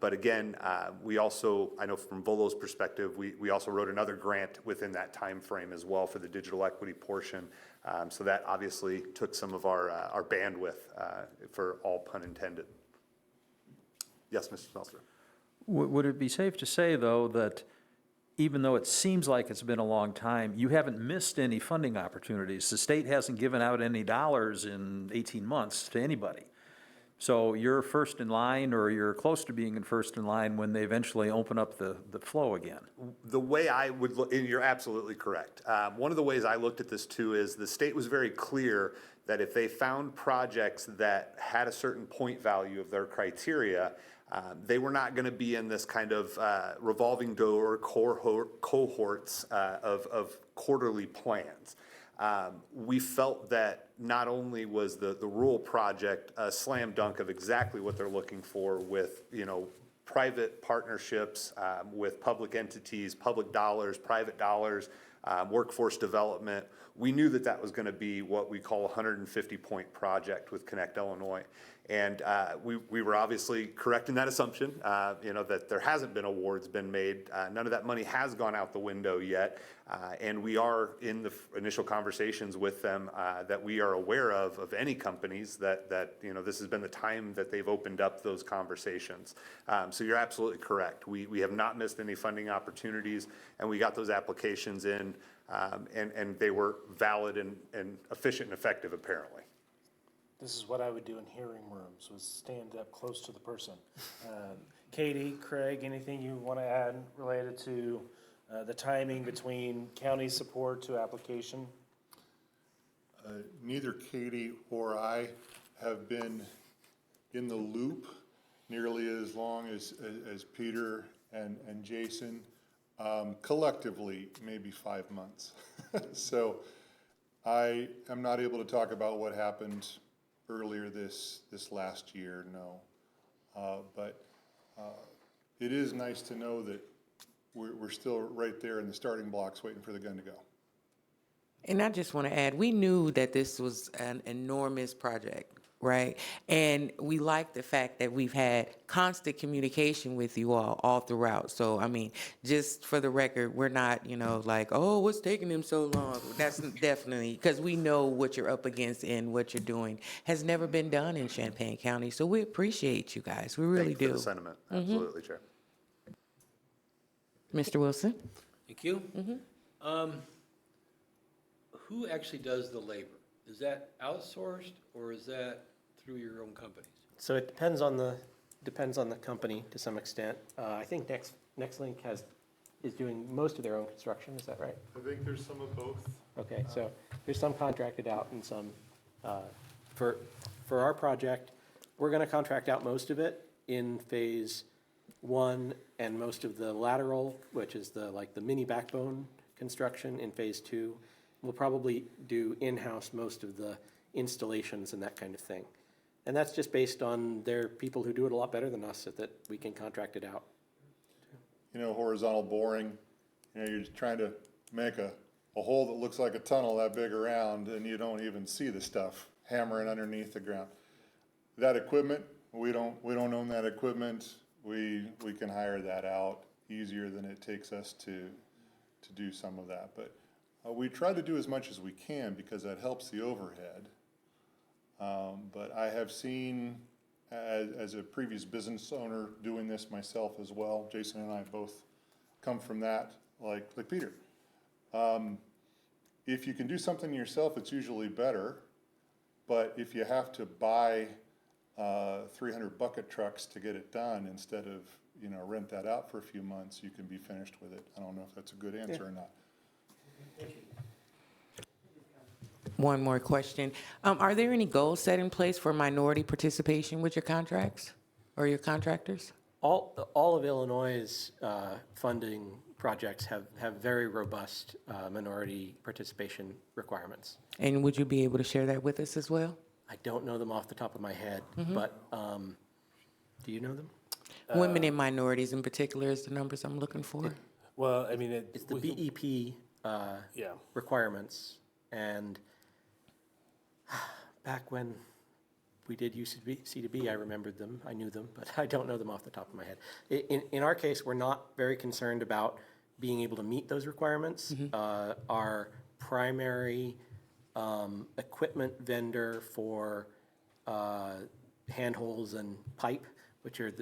But again, we also, I know from Volo's perspective, we also wrote another grant within that time frame as well for the digital equity portion So that obviously took some of our bandwidth, for all pun intended. Yes, Mr. Smeltzer? Would it be safe to say, though, that even though it seems like it's been a long time, you haven't missed any funding opportunities? The state hasn't given out any dollars in 18 months to anybody. So you're first in line, or you're close to being in first in line when they eventually open up the flow again. The way I would look, and you're absolutely correct. One of the ways I looked at this too is the state was very clear that if they found projects that had a certain point value of their criteria, they were not going to be in this kind of revolving door cohorts of quarterly plans. We felt that not only was the rural project a slam dunk of exactly what they're looking for with, private partnerships with public entities, public dollars, private dollars, workforce development. We knew that that was going to be what we call a 150-point project with Connect Illinois. And we were obviously correct in that assumption, that there hasn't been awards been made. None of that money has gone out the window yet. And we are in the initial conversations with them that we are aware of any companies that this has been the time that they've opened up those conversations. So you're absolutely correct. We have not missed any funding opportunities, and we got those applications in, and they were valid and efficient and effective, apparently. This is what I would do in hearing rooms, was stand up close to the person. Katie, Craig, anything you want to add related to the timing between county support to application? Neither Katie or I have been in the loop nearly as long as Peter and Jason. Collectively, maybe 5 months. So I am not able to talk about what happened earlier this last year, no. But it is nice to know that we're still right there in the starting blocks waiting for the gun to go. And I just want to add, we knew that this was an enormous project, right? And we like the fact that we've had constant communication with you all throughout. So, I mean, just for the record, we're not, like, oh, what's taking them so long? That's definitely, because we know what you're up against and what you're doing has never been done in Champaign County. So we appreciate you guys. We really Thank you do. for the sentiment. Absolutely, Chair. Mr. Wilson? Thank you. Who actually does the labor? Is that outsourced, or is that through your own companies? So it depends on the company to some extent. I think NextLink is doing most of their own construction, is that right? I think there's some of both. Okay, so there's some contracted out and some, for our project, we're gonna contract out most of it in phase 1 and most of the lateral, which is the mini backbone construction in phase 2. We'll probably do in-house most of the installations and that kind of thing. And that's just based on their people who do it a lot better than us, so that we can contract it out. Horizontal boring, you're just trying to make a hole that looks like a tunnel that big around, and you don't even see the stuff hammering underneath the ground. That equipment, we don't own that equipment. We can hire that out easier than it takes us to do some of that. But we try to do as much as we can because that helps the overhead. But I have seen, as a previous business owner, doing this myself as well. Jason and I both come from that, like Peter. If you can do something yourself, it's usually better. But if you have to buy 300 bucket trucks to get it done instead of rent that out for a few months, you can be finished with it. I don't know if that's a good answer or not. One more question. Are there any goals set in place for minority participation with your contracts or your contractors? All of Illinois' funding projects have very robust minority participation requirements. And would you be able to share that with us as well? I don't know them off the top of my head, but do you know them? Women and minorities in particular is the numbers I'm looking for. Well, I mean, It's the BEP yeah. requirements, and back when we did C2B, I remembered them, I knew them, but I don't know them off the top of my head. In our case, we're not very concerned about being able to meet those requirements. Our primary equipment vendor for handholds and pipe, which are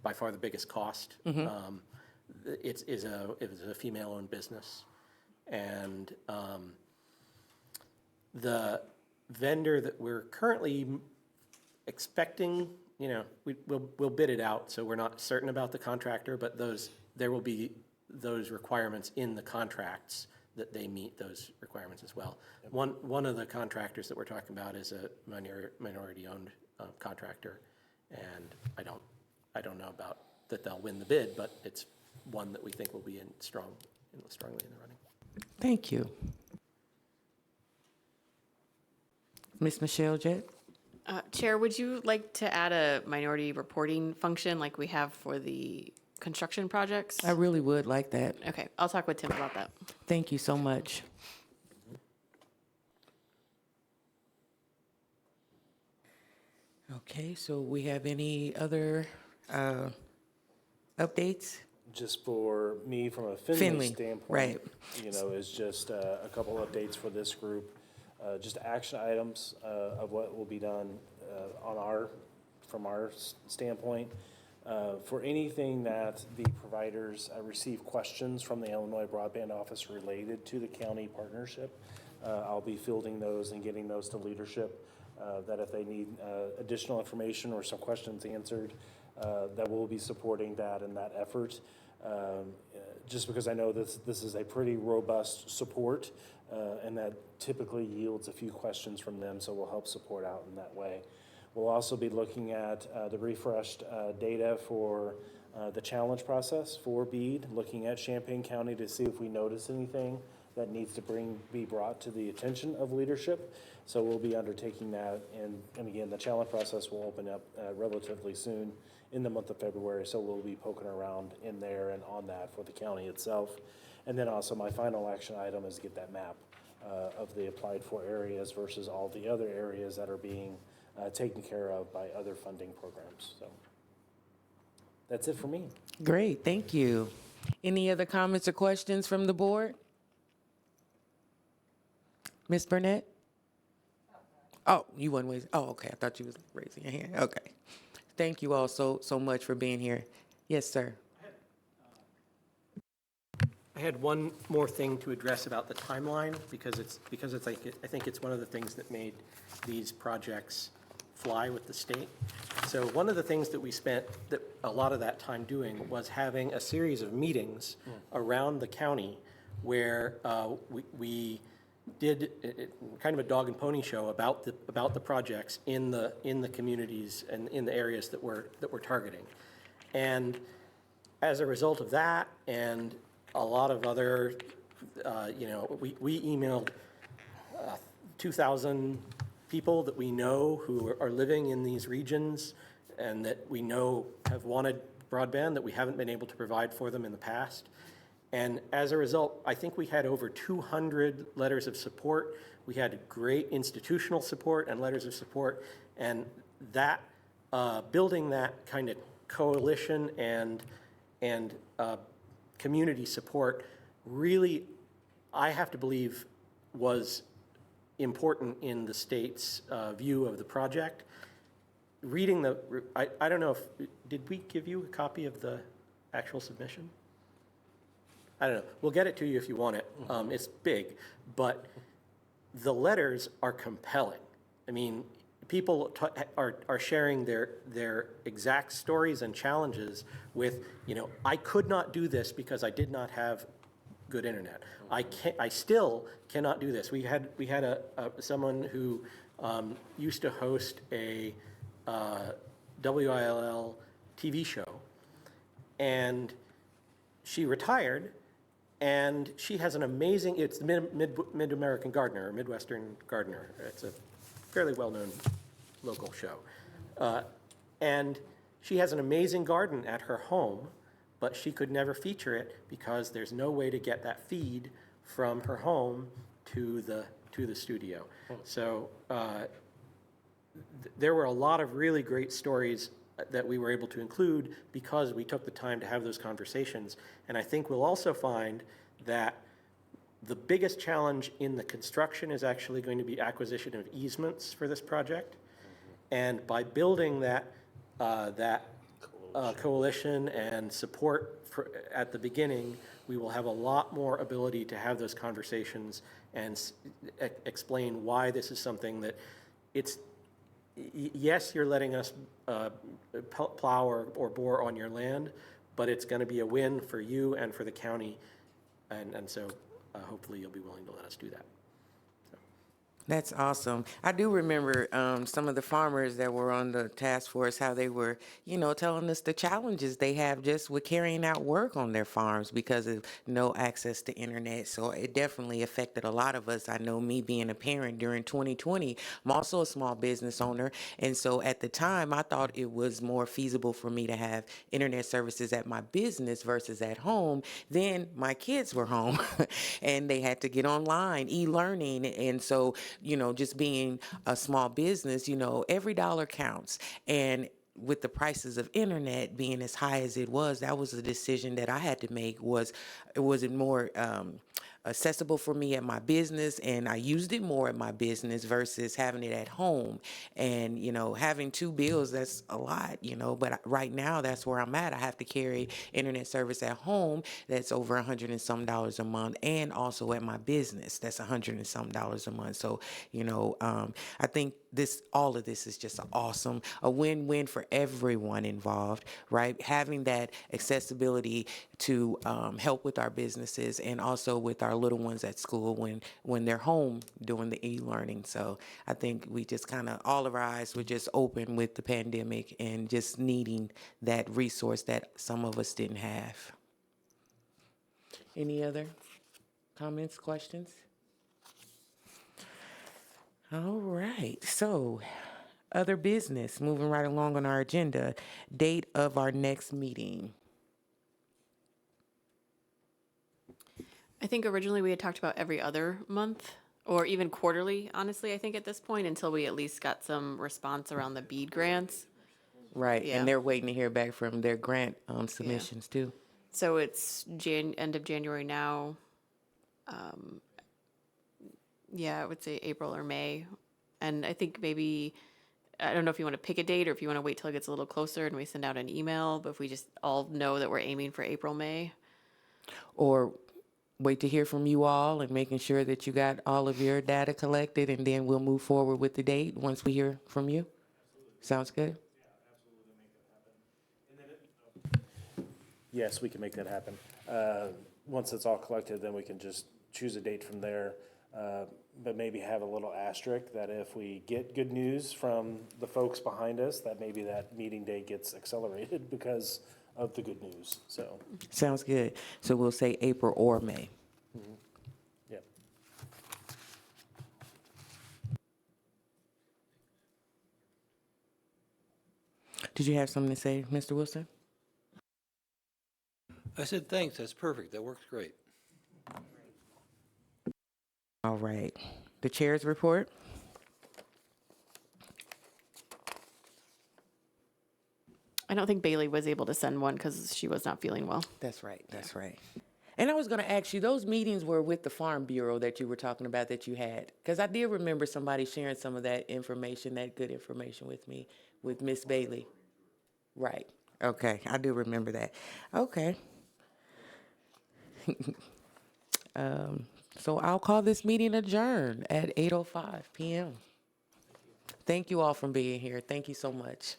by far the biggest cost. It was a female-owned business, and the vendor that we're currently expecting, we'll bid it out, so we're not certain about the contractor, but there will be those requirements in the contracts that they meet those requirements as well. One of the contractors that we're talking about is a minority-owned contractor, and I don't know about that they'll win the bid, but it's one that we think will be strongly in the running. Thank you. Ms. Michelle Jett? Chair, would you like to add a minority reporting function like we have for the construction projects? I really would like that. Okay, I'll talk with Tim about that. Thank you so much. Okay, so we have any other updates? Just for me, from a Finley, Finley standpoint, right. Is just a couple updates for this group. Just action items of what will be done from our standpoint. For anything that the providers receive questions from the Illinois Broadband Office related to the county partnership, I'll be fielding those and getting those to leadership, that if they need additional information or some questions answered, that we'll be supporting that in that effort. Just because I know this is a pretty robust support, and that typically yields a few questions from them, so we'll help support out in that way. We'll also be looking at the refreshed data for the challenge process for BEAD, looking at Champaign County to see if we notice anything that needs to be brought to the attention of leadership. So we'll be undertaking that, and again, the challenge process will open up relatively soon in the month of February, so we'll be poking around in there and on that for the county itself. And then also my final action item is get that map of the applied for areas versus all the other areas that are being taken care of by other funding programs. So that's it for me. Great, thank you. Any other comments or questions from the board? Ms. Burnett? Oh, you wasn't raising, oh, okay, I thought you was raising your hand, okay. Thank you all so much for being here. Yes, sir. I had one more thing to address about the timeline, because I think it's one of the things that made these projects fly with the state. So one of the things that we spent a lot of that time doing was having a series of meetings around the county where we did kind of a dog and pony show about the projects in the communities and in the areas that we're targeting. And as a result of that, and a lot of other, we emailed 2,000 people that we know who are living in these regions and that we know have wanted broadband that we haven't been able to provide for them in the past. And as a result, I think we had over 200 letters of support. We had great institutional support and letters of support. And that, building that kind of coalition and community support really, I have to believe, was important in the state's view of the project. Reading I don't know did we give you a copy of the actual submission? I don't know. We'll get it to you if you want it. It's big, but the letters are compelling. I mean, people are sharing their exact stories and challenges with, I could not do this because I did not have good internet. I still cannot do this. We had someone who used to host a WILL TV show, and she retired. And she has an amazing, it's the Mid-American Gardener, or Midwestern Gardener. It's a fairly well-known local show. And she has an amazing garden at her home, but she could never feature it because there's no way to get that feed from her home to the studio. So there were a lot of really great stories that we were able to include because we took the time to have those conversations. And I think we'll also find that The biggest challenge in the construction is actually going to be acquisition of easements for this project. And by building that coalition and support at the beginning, we will have a lot more ability to have those conversations and explain why this is something that yes, you're letting us plow or bore on your land, but it's going to be a win for you and for the county. And so hopefully you'll be willing to let us do that. That's awesome. I do remember some of the farmers that were on the task force, how they were, telling us the challenges they have just with carrying out work on their farms because of no access to internet. So it definitely affected a lot of us. I know me being a parent during 2020, I'm also a small business owner. And so at the time, I thought it was more feasible for me to have internet services at my business versus at home. Then my kids were home and they had to get online, e-learning. And so, just being a small business, every dollar counts. And with the prices of internet being as high as it was, that was a decision that I had to make. Was it more accessible for me at my business, and I used it more at my business versus having it at home. And having two bills, that's a lot, but right now that's where I'm at. I have to carry internet service at home that's over $100 and some a month, and also at my business that's $100 and some a month. So I think all of this is just a win-win for everyone involved, right? Having that accessibility to help with our businesses and also with our little ones at school when they're home doing the e-learning. So I think we just all of our eyes were just open with the pandemic and just needing that resource that some of us didn't have. Any other comments, questions? All right, so other business, moving right along on our agenda, date of our next meeting. I think originally we had talked about every other month or even quarterly, honestly, I think at this point, until we at least got some response around the BEAD grants. Right, Yeah. and they're waiting to hear back from their grant submissions too. So it's end of January now. Yeah, I would say April or May. And I think maybe, I don't know if you want to pick a date or if you want to wait till it gets a little closer and we send out an email, but if we just all know that we're aiming for April, May. Or wait to hear from you all and making sure that you got all of your data collected, and then we'll move forward with the date once we hear from you. Sounds good? Yes, we can make that happen. Once it's all collected, then we can just choose a date from there. But maybe have a little asterisk that if we get good news from the folks behind us, that maybe that meeting date gets accelerated because of the good news. So, Sounds good. So we'll say April or May. yeah. Did you have something to say, Mr. Wilson? I said, thanks, that's perfect, that works great. All right. The chair's report. I don't think Bailey was able to send one because she was not feeling well. That's right. That's right. And I was going to ask you, those meetings were with the Farm Bureau that you were talking about that you had? Because I did remember somebody sharing some of that information, that good information with me, with Miss Bailey. Right. Okay. I do remember that. Okay. So I'll call this meeting adjourned at 8:05 p.m. Thank you all for being here. Thank you so much.